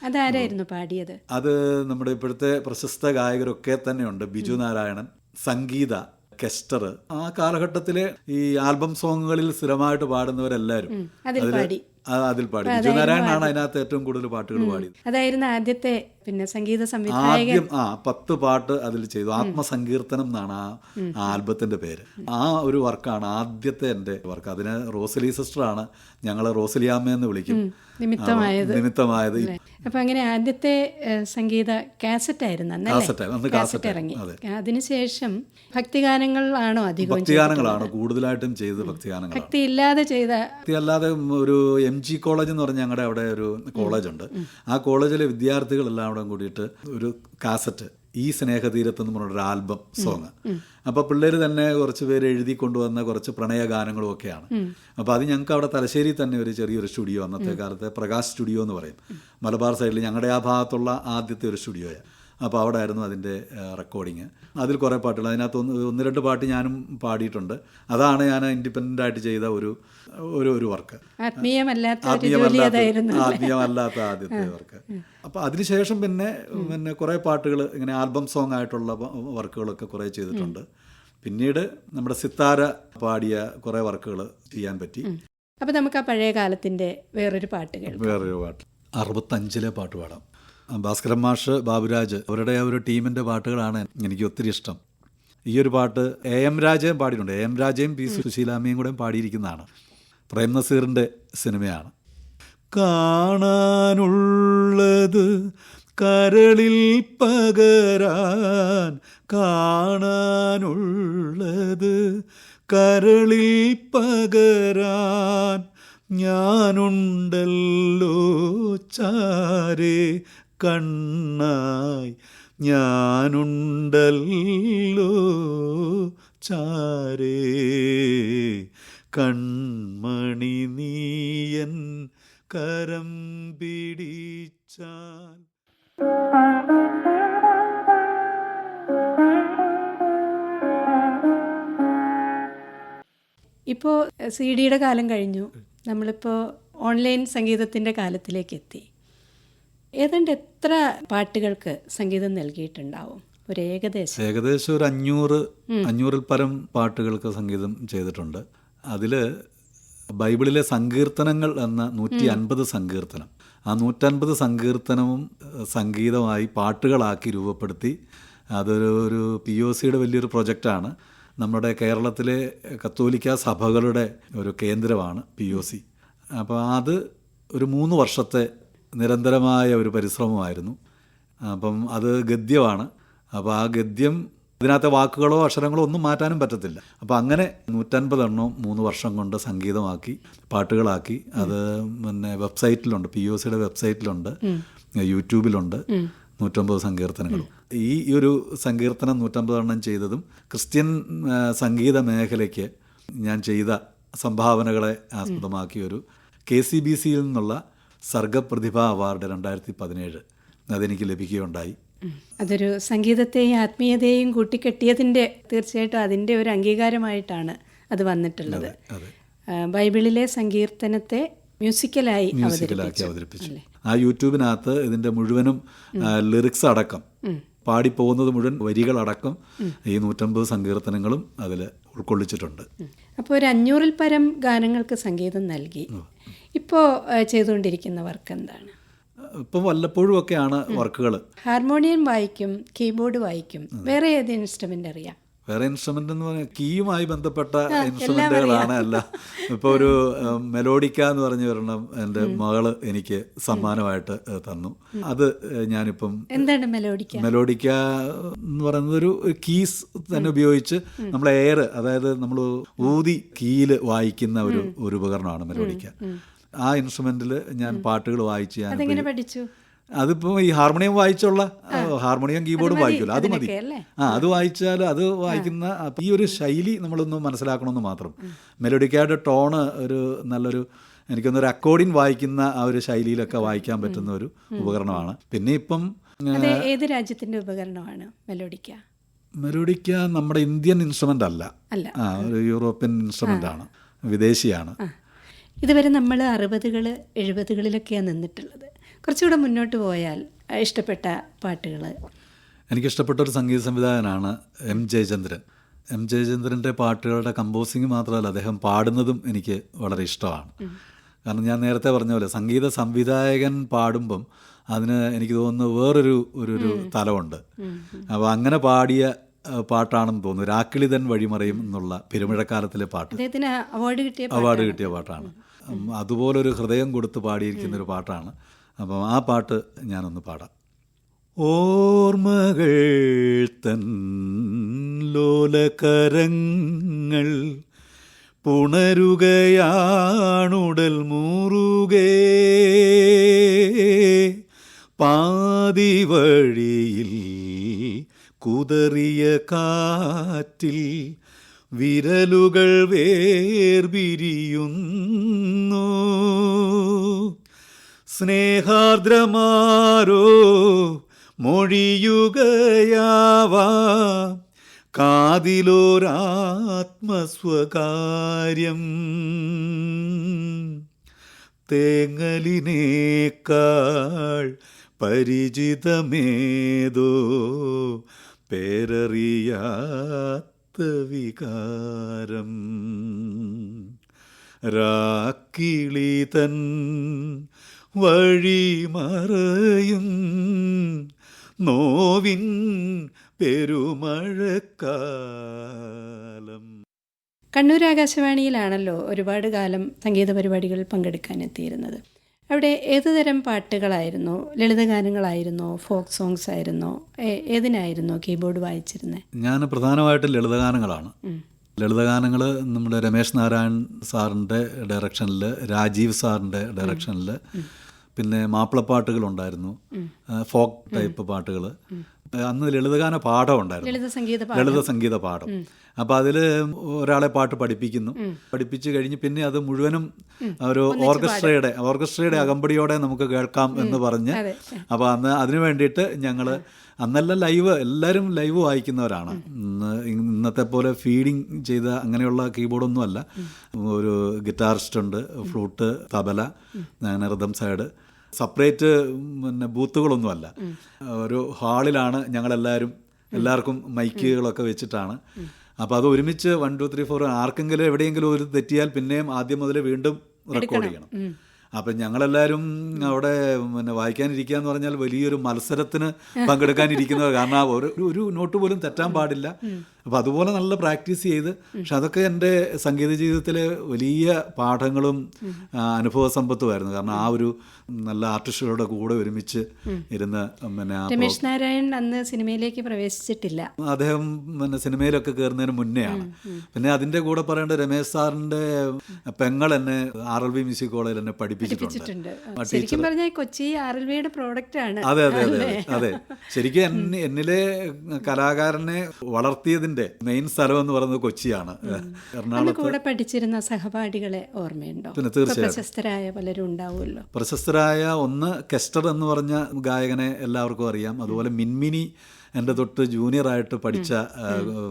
അതാരായിരുന്നു പാടിയത്? അത് നമ്മുടെ ഇപ്പോഴത്തെ പ്രശസ്ത ഗായകരൊക്കെ തന്നെയുണ്ട്. ബിജു നാരായണൻ, സംഗീത, കെസ്റ്റർ. ആ കാലഘട്ടത്തിലെ ഈ ആൽബം സോങ്ങുകളിൽ സ്ഥിരമായിട്ട് പാടുന്നവരെല്ലാവരും അതിൽ പാടി. ബിജു നാരായണനാണ് അതിനകത്ത് ഏറ്റവും കൂടുതൽ പാട്ടുകൾ പാടിയത്. അതായിരുന്നു ആദ്യത്തെ പിന്നെ സംഗീത സംവിധായകൻ. ആദ്യം 10 പാട്ട് അതിൽ ചെയ്തു. ആത്മസങ്കീർത്തനം എന്നാണ് ആ ആൽബത്തിന്റെ പേര്. ആ ഒരു വർക്കാണ് ആദ്യത്തെ എൻ്റെ വർക്ക്. അതിന് റോസലി സിസ്റ്ററാണ്, ഞങ്ങൾ റോസലിയാമ്മയെന്ന് വിളിക്കും, നിമിത്തമായത്. അപ്പൊ അങ്ങനെ ആദ്യത്തെ സംഗീത കാസറ്റ് ആയിരുന്നു കാസറ്റ് ഇറങ്ങി. അതിനുശേഷം ഭക്തിഗാനങ്ങളാണോ അധികം? ഭക്തിഗാനങ്ങളാണ് കൂടുതലായിട്ടും ചെയ്തത്. ഭക്തിഗാനങ്ങൾ ഭക്തി ഇല്ലാതെ അല്ലാതെ ഒരു MG കോളേജ് എന്ന് പറഞ്ഞാൽ ഞങ്ങളുടെ അവിടെ ഒരു കോളേജുണ്ട്. ആ കോളേജിലെ വിദ്യാർത്ഥികളെല്ലാം അവിടെ കൂടിയിട്ട് ഒരു കാസറ്റ്, ഈ സ്നേഹതീരത്ത് എന്ന് പറഞ്ഞൊരു ആൽബം സോങ്. അപ്പോൾ പിള്ളേർ തന്നെ കുറച്ച് പേര് എഴുതി കൊണ്ടുവന്ന കുറച്ച് പ്രണയഗാനങ്ങളും ഒക്കെയാണ്. അപ്പോൾ അത് ഞങ്ങൾക്ക് അവിടെ തലശ്ശേരി തന്നെ ഒരു ചെറിയൊരു സ്റ്റുഡിയോ, അന്നത്തെ കാലത്തെ പ്രകാശ് സ്റ്റുഡിയോ എന്ന് പറയും, മലബാർ സൈഡിൽ ഞങ്ങളുടെ ആ ഭാഗത്തുള്ള ആദ്യത്തെ ഒരു സ്റ്റുഡിയോയാണ്. അപ്പോൾ അവിടെ ആയിരുന്നു അതിൻ്റെ റെക്കോർഡിങ്. അതിൽ കുറേ പാട്ടുകൾ, അതിനകത്ത് 1-2 പാട്ട് ഞാനും പാടിയിട്ടുണ്ട്. അതാണ് ഞാൻ ഇൻഡിപെൻഡൻ്റ് ആയിട്ട് ചെയ്ത ഒരു വർക്ക്, ആത്മീയമല്ലാത്ത ആദ്യത്തെ വർക്ക്. അപ്പോൾ അതിനുശേഷം പിന്നെ കുറേ പാട്ടുകൾ ഇങ്ങനെ ആൽബം സോങ് ആയിട്ടുള്ള വർക്കുകളൊക്കെ കുറേ ചെയ്തിട്ടുണ്ട്. പിന്നീട് നമ്മുടെ സിത്താര പാടിയ കുറേ വർക്കുകൾ ചെയ്യാൻ പറ്റി. അപ്പോൾ നമുക്ക് ആ പഴയ കാലത്തിൻ്റെ വേറൊരു പാട്ട് 65 പാട്ട് പാടാം. ഭാസ്കരൻ മാഷ്, ബാബുരാജ്, അവരുടെ ആ ഒരു ടീമിൻ്റെ പാട്ടുകളാണ് എനിക്ക് ഒത്തിരി ഇഷ്ടം. ഈ ഒരു പാട്ട് AM രാജയും പാടിയിട്ടുണ്ട്. AM രാജയും P സുശീലാമ്മയും കൂടെ പാടിയിരിക്കുന്നതാണ്. പ്രേം നസീറിൻ്റെ സിനിമയാണ്. കാണാനുള്ളത് കരളിൽ പകരാൻ, കാണാനുള്ളത് കരളിൽ പകരാൻ, ഞാനുണ്ടല്ലോ ചാരേ കണ്ണായി, ഞാനുണ്ടല്ലോ ചാരേ കൺമണി നീയൻ കരം പിടിച്ചാൽ. ഇപ്പോൾ CD-യുടെ കാലം കഴിഞ്ഞു, നമ്മളിപ്പോൾ ഓൺലൈൻ സംഗീതത്തിൻ്റെ കാലത്തിലേക്ക് എത്തി. ഏതാണ്ട് എത്ര പാട്ടുകൾക്ക് സംഗീതം നൽകിയിട്ടുണ്ടാവും? ഒരു ഏകദേശം ഒരു 500-ൽ പരം പാട്ടുകൾക്ക് സംഗീതം ചെയ്തിട്ടുണ്ട്. അതിൽ ബൈബിളിലെ സങ്കീർത്തനങ്ങൾ എന്ന 150 സങ്കീർത്തനം, ആ 150 സങ്കീർത്തനവും സംഗീതമായി പാട്ടുകളാക്കി രൂപപ്പെടുത്തി. അതൊരു POCയുടെ വലിയൊരു പ്രൊജക്റ്റാണ്. നമ്മുടെ കേരളത്തിലെ കത്തോലിക്ക സഭകളുടെ ഒരു കേന്ദ്രമാണ് POC. അപ്പോൾ അത് ഒരു 3 വർഷത്തെ നിരന്തരമായ ഒരു പരിശ്രമമായിരുന്നു. അപ്പം അത് ഗദ്യമാണ്. അപ്പോൾ ആ ഗദ്യം, ഇതിനകത്തെ വാക്കുകളോ അക്ഷരങ്ങളോ ഒന്നും മാറ്റാനും പറ്റത്തില്ല. അപ്പോൾ അങ്ങനെ 150 എണ്ണം 3 വർഷം കൊണ്ട് സംഗീതമാക്കി, പാട്ടുകളാക്കി. അത് വെബ്സൈറ്റിലുണ്ട്, POCയുടെ വെബ്സൈറ്റിലുണ്ട്, യൂട്യൂബിലുണ്ട് 150 സങ്കീർത്തനങ്ങളും. ഈ ഒരു സങ്കീർത്തനം 150 എണ്ണം ചെയ്തതും ക്രിസ്ത്യൻ സംഗീത മേഖലയ്ക്ക് ഞാൻ ചെയ്ത സംഭാവനകളെ ആസ്പദമാക്കിയൊരു KCBCയിൽ നിന്നുള്ള സർഗപ്രതിഭ അവാർഡ് 2017 അതെനിക്ക് ലഭിക്കുകയുണ്ടായി. അതൊരു സംഗീതത്തെയും ആത്മീയതയെയും കൂട്ടിക്കെട്ടിയതിൻ്റെ തീർച്ചയായിട്ടും അതിൻ്റെ ഒരു അംഗീകാരമായിട്ടാണ് അത് വന്നിട്ടുള്ളത്. ബൈബിളിലെ സങ്കീർത്തനത്തെ മ്യൂസിക്കലായി അവതരിപ്പിച്ചു. ആ യൂട്യൂബിനകത്ത് ഇതിന്റെ മുഴുവനും ലിറിക്സ് അടക്കം പാടിപ്പോകുന്നത് മുഴുവൻ വരികളടക്കം ഈ 150 സങ്കീർത്തനങ്ങളും അതിൽ ഉൾക്കൊള്ളിച്ചിട്ടുണ്ട്. അപ്പോൾ ഒരു 500-ൽ പരം ഗാനങ്ങൾക്ക് സംഗീതം നൽകി. ഇപ്പോൾ ചെയ്തുകൊണ്ടിരിക്കുന്ന വർക്ക് എന്താണ്? ഇപ്പം വല്ലപ്പോഴും ഒക്കെയാണ് വർക്കുകൾ. ഹാർമോണിയം വായിക്കും, കീബോർഡ് വായിക്കും, വേറെ ഏത് ഇൻസ്ട്രുമെന്റ് അറിയാം? വേറെ ഇൻസ്ട്രുമെന്റ് എന്ന് പറഞ്ഞാൽ കീയുമായി ബന്ധപ്പെട്ട ഇൻസ്ട്രുമെന്റുകളാണ് എല്ലാം. ഇപ്പോൾ ഒരു മെലോഡിക്ക എന്ന് പറഞ്ഞ് വരണം എൻ്റെ മകള് എനിക്ക് സമ്മാനമായിട്ട് തന്നു. അത് ഞാനിപ്പം എന്താണ് മെലോഡിക്ക? മെലോഡിക്ക എന്ന് പറയുന്നത് ഒരു കീസ് തന്നെ ഉപയോഗിച്ച് നമ്മൾ എയർ, അതായത് നമ്മൾ ഊതി കീയിൽ വായിക്കുന്ന ഒരു ഉപകരണമാണ് മെലോഡിക്ക. ആ ഇൻസ്ട്രുമെന്റിൽ ഞാൻ പാട്ടുകൾ വായിച്ച് ഞാൻ പഠിച്ചു. അതിപ്പോ ഈ ഹാർമോണിയം വായിച്ചുള്ള ഹാർമോണിയം കീബോർഡും വായിക്കുമല്ലോ, അത് മതി. അത് വായിച്ചാൽ അത് വായിക്കുന്ന ഈ ഒരു ശൈലി നമ്മളൊന്ന് മനസ്സിലാക്കണമെന്ന് മാത്രം. മെലോഡിക്കയുടെ ടോണ് ഒരു നല്ലൊരു, എനിക്കൊന്നൊരു അക്കോർഡിയൻ വായിക്കുന്ന ആ ഒരു ശൈലിയിലൊക്കെ വായിക്കാൻ പറ്റുന്ന ഒരു ഉപകരണമാണ്. പിന്നെ ഇപ്പം ഏത് രാജ്യത്തിന്റെ ഉപകരണമാണ് മെലോഡിക്ക? മെലോഡിക്ക നമ്മുടെ ഇന്ത്യൻ ഇൻസ്ട്രുമെന്റ് അല്ല, ഒരു യൂറോപ്യൻ ഇൻസ്ട്രുമെന്റ് ആണ്, വിദേശിയാണ്. ഇതുവരെ നമ്മൾ 60-കൾ 70-കളിലൊക്കെയാണ് നിന്നിട്ടുള്ളത്. കുറച്ചുകൂടെ മുന്നോട്ട് പോയാൽ ഇഷ്ടപ്പെട്ട പാട്ടുകൾ? എനിക്കിഷ്ടപ്പെട്ട ഒരു സംഗീത സംവിധായകനാണ് എം ജയചന്ദ്രൻ. എം ജയചന്ദ്രൻ്റെ പാട്ടുകളുടെ കമ്പോസിങ് മാത്രമല്ല, അദ്ദേഹം പാടുന്നതും എനിക്ക് വളരെ ഇഷ്ടമാണ്. കാരണം ഞാൻ നേരത്തെ പറഞ്ഞ പോലെ സംഗീത സംവിധായകൻ പാടുമ്പം അതിന് എനിക്ക് തോന്നുന്നു വേറൊരു തലമുണ്ട്. അപ്പോൾ അങ്ങനെ പാടിയ പാട്ടാണെന്ന് തോന്നുന്നു. രാക്കിളിതൻ വഴിമറയും എന്നുള്ള പെരുമഴക്കാലത്തിലെ പാട്ട് അവാർഡ് കിട്ടിയ പാട്ടാണ്. അതുപോലൊരു ഹൃദയം കൊടുത്ത് പാടിയിരിക്കുന്ന ഒരു പാട്ടാണ്. അപ്പം ആ പാട്ട് ഞാനൊന്ന് പാടാം. ഓർമ്മകൾ തൻ ലോലകരങ്ങൾ പുണരുകയാണുടൽ മൂറുകേ, പാതി വഴിയിൽ കുതറിയ കാറ്റിൽ വിരലുകൾ വേർപിരിയുന്നു, സ്നേഹാർദ്രമാരോ മൊഴിയുകയാവാം കാതിലോരാത്മസ്വകാര്യം, തേങ്ങലിനേക്കാൾ പരിചിതമേതോ പേരറിയാത്ത വികാരം, രാക്കിളിതൻ വഴിമറയും നോവിൻ പെരുമഴക്കാലം. കണ്ണൂർ ആകാശവാണിയിലാണല്ലോ ഒരുപാട് കാലം സംഗീത പരിപാടികളിൽ പങ്കെടുക്കാൻ എത്തിയിരുന്നത്. അവിടെ ഏതുതരം പാട്ടുകളായിരുന്നു? ലളിതഗാനങ്ങളായിരുന്നോ, ഫോക്ക് സോങ്സ് ആയിരുന്നോ, ഏതിനായിരുന്നു കീബോർഡ് വായിച്ചിരുന്നത്? ഞാൻ പ്രധാനമായിട്ടും ലളിതഗാനങ്ങളാണ്. ലളിതഗാനങ്ങൾ നമ്മുടെ രമേശ് നാരായൺ സാറിൻ്റെ ഡയറക്ഷനിൽ, രാജീവ് സാറിൻ്റെ ഡയറക്ഷനിൽ, പിന്നെ മാപ്പിളപ്പാട്ടുകളുണ്ടായിരുന്നു, ഫോക്ക് ടൈപ്പ് പാട്ടുകൾ. അന്ന് ലളിതഗാന പാഠം ഉണ്ടായിരുന്നു, ലളിത സംഗീത പാഠം. അപ്പോൾ അതിൽ ഒരാളെ പാട്ട് പഠിപ്പിച്ചു കഴിഞ്ഞ് പിന്നെ അത് മുഴുവനും ഒരു ഓർക്കസ്ട്രയുടെ അകമ്പടിയോടെ നമുക്ക് കേൾക്കാം എന്ന് പറഞ്ഞ്, അപ്പോൾ അതിനു വേണ്ടിയിട്ട് ഞങ്ങൾ അന്നെല്ലാം എല്ലാവരും ലൈവ് വായിക്കുന്നവരാണ്. ഇന്നത്തെ പോലെ ഫീഡിങ് ചെയ്ത അങ്ങനെയുള്ള കീബോർഡൊന്നും അല്ല. ഒരു ഗിറ്റാറിസ്റ്റ് ഉണ്ട്, flute, tabla, rhythm side, separate പിന്നെ ബൂത്തുകളൊന്നുമല്ല. ഒരു ഹാളിലാണ് എല്ലാവർക്കും മൈക്കുകളൊക്കെ വെച്ചിട്ടാണ്. അപ്പോൾ അത് ഒരുമിച്ച് 1 2 3 4 ആർക്കെങ്കിലും എവിടെയെങ്കിലും ഒരു തെറ്റിയാൽ പിന്നെയും ആദ്യം മുതൽ വീണ്ടും റെക്കോർഡ് ചെയ്യണം. അപ്പം ഞങ്ങളെല്ലാവരും അവിടെ പിന്നെ വായിക്കാനിരിക്കുക എന്ന് പറഞ്ഞാൽ വലിയൊരു മത്സരത്തിന് പങ്കെടുക്കാനിരിക്കുന്നത്. കാരണം ഒരു നോട്ട് പോലും തെറ്റാൻ പാടില്ല. അപ്പം അതുപോലെ നല്ല പ്രാക്ടീസ് ചെയ്ത്, പക്ഷെ അതൊക്കെ എൻ്റെ സംഗീത ജീവിതത്തിലെ വലിയ പാഠങ്ങളും അനുഭവ സമ്പത്തുമായിരുന്നു. കാരണം ആ ഒരു നല്ല ആർട്ടിസ്റ്റുകളുടെ കൂടെ ഒരുമിച്ച് ഇരുന്ന് പിന്നെ രമേശ് നാരായൺ അന്ന് സിനിമയിലേക്ക് പ്രവേശിച്ചിട്ടില്ല. അദ്ദേഹം പിന്നെ സിനിമയിലൊക്കെ കയറുന്നതിന് മുന്നെയാണ്. പിന്നെ അതിൻ്റെ കൂടെ പറയേണ്ട രമേശ് സാറിൻ്റെ പെങ്ങൾ എന്നെ RLV മ്യൂസിക് കോളേജിൽ എന്നെ പഠിപ്പിച്ചിട്ടുണ്ട്. ശരിക്കും പറഞ്ഞാൽ കൊച്ചി RLVയുടെ പ്രോഡക്റ്റ് ആണ്. അതെ. ശരിക്കും എന്നിലെ കലാകാരനെ വളർത്തിയതിൻ്റെ ബാൻഡിൻ്റെ മെയിൻ സ്ഥലം എന്ന് പറയുന്നത് കൊച്ചിയാണ്. അന്ന് എറണാകുളത്ത് കൂടെ പഠിച്ചിരുന്ന സഹപാഠികളെ ഓർമ്മയുണ്ടോ? പിന്നെ തീർച്ചയായും പ്രശസ്തരായ പലരും ഉണ്ടാവുമല്ലോ. പ്രശസ്തരായ ഒന്ന് കെസ്റ്റർ എന്ന് പറഞ്ഞ ഗായകനെ എല്ലാവർക്കും അറിയാം. അതുപോലെ മിൻമിനി എൻ്റെ തൊട്ട് ജൂനിയറായിട്ട് പഠിച്ച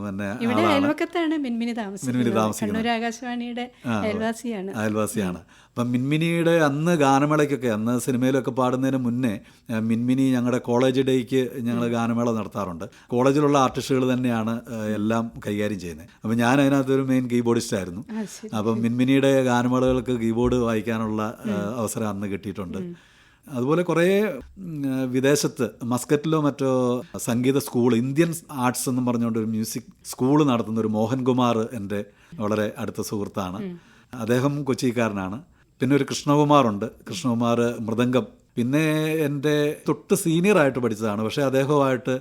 പിന്നെ ഇവിടെ ആളാണ്. അയൽവക്കത്താണ് മിൻമിനി താമസിക്കുന്നത്. കണ്ണൂർ ആകാശവാണിയുടെ അയൽവാസിയാണ്. അപ്പം മിൻമിനിയുടെ അന്ന് ഗാനമേളയ്ക്കൊക്കെ, അന്ന് സിനിമയിലൊക്കെ പാടുന്നതിന് മുന്നേ മിൻമിനി ഞങ്ങളുടെ കോളേജ് ഡേയ്ക്ക് ഞങ്ങൾ ഗാനമേള നടത്താറുണ്ട്. കോളേജിലുള്ള ആർട്ടിസ്റ്റുകൾ തന്നെയാണ് എല്ലാം കൈകാര്യം ചെയ്യുന്നത്. അപ്പം ഞാൻ അതിനകത്തൊരു മെയിൻ കീബോർഡിസ്റ്റ് ആയിരുന്നു. അപ്പം മിൻമിനിയുടെ ഗാനമേളകൾക്ക് കീബോർഡ് വായിക്കാനുള്ള അവസരം അന്ന് കിട്ടിയിട്ടുണ്ട്. അതുപോലെ കുറേ വിദേശത്ത് മസ്കറ്റിലോ മറ്റോ സംഗീത സ്കൂൾ, ഇന്ത്യൻ ആർട്സ് എന്നും പറഞ്ഞുകൊണ്ട് ഒരു മ്യൂസിക് സ്കൂൾ നടത്തുന്ന ഒരു മോഹൻകുമാർ എൻ്റെ വളരെ അടുത്ത സുഹൃത്താണ്. അദ്ദേഹം കൊച്ചിക്കാരനാണ്. പിന്നെ ഒരു കൃഷ്ണകുമാറുണ്ട്. കൃഷ്ണകുമാർ മൃദംഗം. പിന്നെ എൻ്റെ തൊട്ട് സീനിയറായിട്ട് പഠിച്ചതാണ്. പക്ഷേ അദ്ദേഹവുമായിട്ട്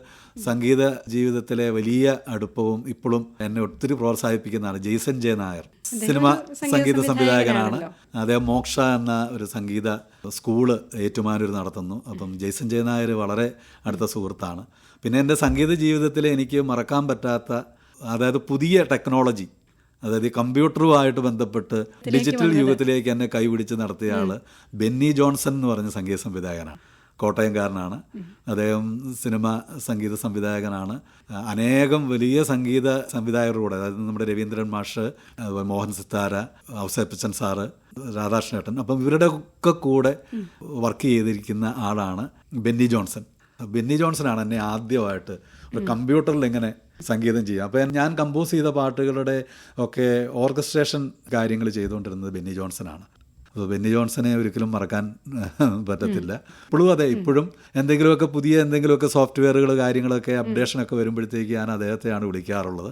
സംഗീത ജീവിതത്തിലെ വലിയ അടുപ്പവും ഇപ്പോഴും എന്നെ ഒത്തിരി പ്രോത്സാഹിപ്പിക്കുന്നതാണ് ജെയ്സൺ ജെ നായർ. സിനിമ സംഗീത സംവിധായകനാണ്. അദ്ദേഹം മോക്ഷ എന്ന ഒരു സംഗീത സ്കൂള് ഏറ്റുമാനൂർ നടത്തുന്നു. അപ്പം ജെയ്സൺ ജെ നായർ വളരെ അടുത്ത സുഹൃത്താണ്. പിന്നെ എൻ്റെ സംഗീത ജീവിതത്തിൽ എനിക്ക് മറക്കാൻ പറ്റാത്ത, അതായത് പുതിയ ടെക്നോളജി, അതായത് ഈ കമ്പ്യൂട്ടറുമായിട്ട് ബന്ധപ്പെട്ട് ഡിജിറ്റൽ യുഗത്തിലേക്ക് എന്നെ കൈപിടിച്ച് നടത്തിയ ആൾ ബെന്നി ജോൺസൺ എന്ന് പറഞ്ഞ സംഗീത സംവിധായകനാണ്. കോട്ടയംകാരനാണ്. അദ്ദേഹം സിനിമ സംഗീത സംവിധായകനാണ്. അനേകം വലിയ സംഗീത സംവിധായകരുടെ, അതായത് നമ്മുടെ രവീന്ദ്രൻ മാഷ്, അതുപോലെ മോഹൻ സിത്താര, ഔസേപ്പച്ചൻ സാറ്, രാധാകൃഷ്ണേട്ടൻ, അപ്പം ഇവരുടെ ഒക്കെ കൂടെ വർക്ക് ചെയ്തിരിക്കുന്ന ആളാണ് ബെന്നി ജോൺസൺ. ബെന്നി ജോൺസനാണ് എന്നെ ആദ്യമായിട്ട് ഒരു കമ്പ്യൂട്ടറിൽ എങ്ങനെ സംഗീതം ചെയ്യുക. അപ്പോൾ ഞാൻ കമ്പോസ് ചെയ്ത പാട്ടുകളുടെ ഒക്കെ ഓർക്കസ്ട്രേഷൻ കാര്യങ്ങൾ ചെയ്തുകൊണ്ടിരുന്നത് ബെന്നി ജോൺസനാണ്. അപ്പോൾ ബെന്നി ജോൺസനെ ഒരിക്കലും മറക്കാൻ പറ്റത്തില്ല. ഇപ്പോഴും അതെ, ഇപ്പോഴും എന്തെങ്കിലുമൊക്കെ പുതിയ എന്തെങ്കിലുമൊക്കെ സോഫ്റ്റ്വെയറുകൾ കാര്യങ്ങളൊക്കെ അപ്ഡേഷനൊക്കെ വരുമ്പോഴത്തേക്ക് ഞാൻ അദ്ദേഹത്തെയാണ് വിളിക്കാറുള്ളത്.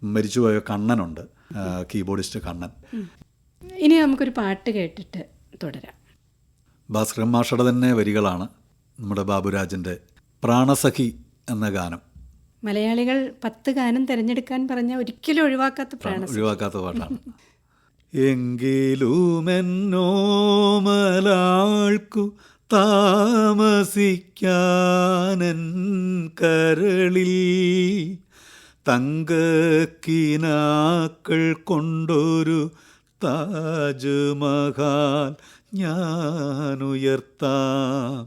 മരിച്ചുപോയ കണ്ണനുണ്ട്, കീബോർഡിസ്റ്റ് കണ്ണൻ. ഇനി നമുക്കൊരു പാട്ട് കേട്ടിട്ട് തുടരാം. ഭാസ്കരൻ മാഷയുടെ തന്നെ വരികളാണ് നമ്മുടെ ബാബുരാജിൻ്റെ പ്രാണസഖി എന്ന ഗാനം. മലയാളികൾ 10 ഗാനം തിരഞ്ഞെടുക്കാൻ പറഞ്ഞാൽ ഒരിക്കലും ഒഴിവാക്കാത്ത പാട്ടാണ്. എങ്കിലുമെന്നോമലാൾക്കു താമസിക്കാനൻ കരളിൽ തങ്കക്കിനാക്കൾ കൊണ്ടൊരു താജ്മഹൽ ഞാനുയർത്താം.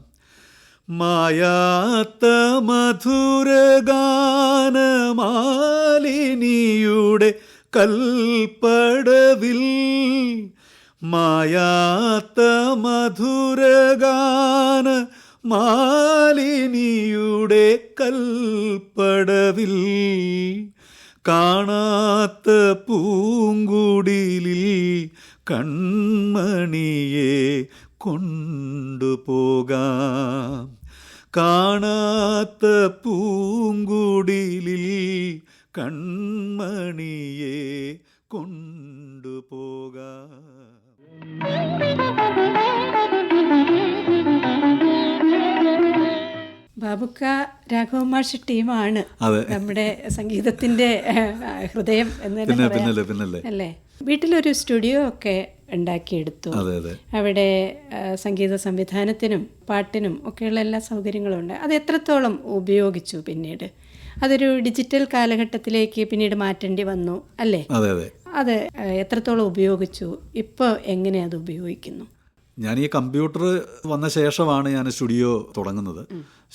മായാത്ത മധുരഗാനമാലിനിയുടെ കൽപ്പടവിൽ, മായാത്ത മധുരഗാനമാലിനിയുടെ കൽപ്പടവിൽ, കാണാത്ത പൂങ്കുടിലിൽ കൺമണിയെ കൊണ്ടുപോകാം. കാണാത്ത പൂങ്കുടിലിൽ കൺമണിയെ കൊണ്ടുപോകാം. ബാബുക്ക രാഘവ മാഷ് ടീമാണ് നമ്മുടെ സംഗീതത്തിന്റെ ഹൃദയം എന്ന് തന്നെ പറയാം അല്ലേ? വീട്ടിലൊരു സ്റ്റുഡിയോ ഒക്കെ ഉണ്ടാക്കിയെടുത്തു. അവിടെ സംഗീത സംവിധാനത്തിനും പാട്ടിനും ഒക്കെയുള്ള എല്ലാ സൗകര്യങ്ങളും ഉണ്ട്. അത് എത്രത്തോളം ഉപയോഗിച്ചു? പിന്നീട് അതൊരു ഡിജിറ്റൽ കാലഘട്ടത്തിലേക്ക് പിന്നീട് മാറ്റേണ്ടി വന്നു അല്ലേ? അത് എത്രത്തോളം ഉപയോഗിച്ചു? ഇപ്പോൾ എങ്ങനെ അത് ഉപയോഗിക്കുന്നു? ഞാൻ ഈ കമ്പ്യൂട്ടർ വന്ന ശേഷമാണ് ഞാൻ സ്റ്റുഡിയോ തുടങ്ങുന്നത്.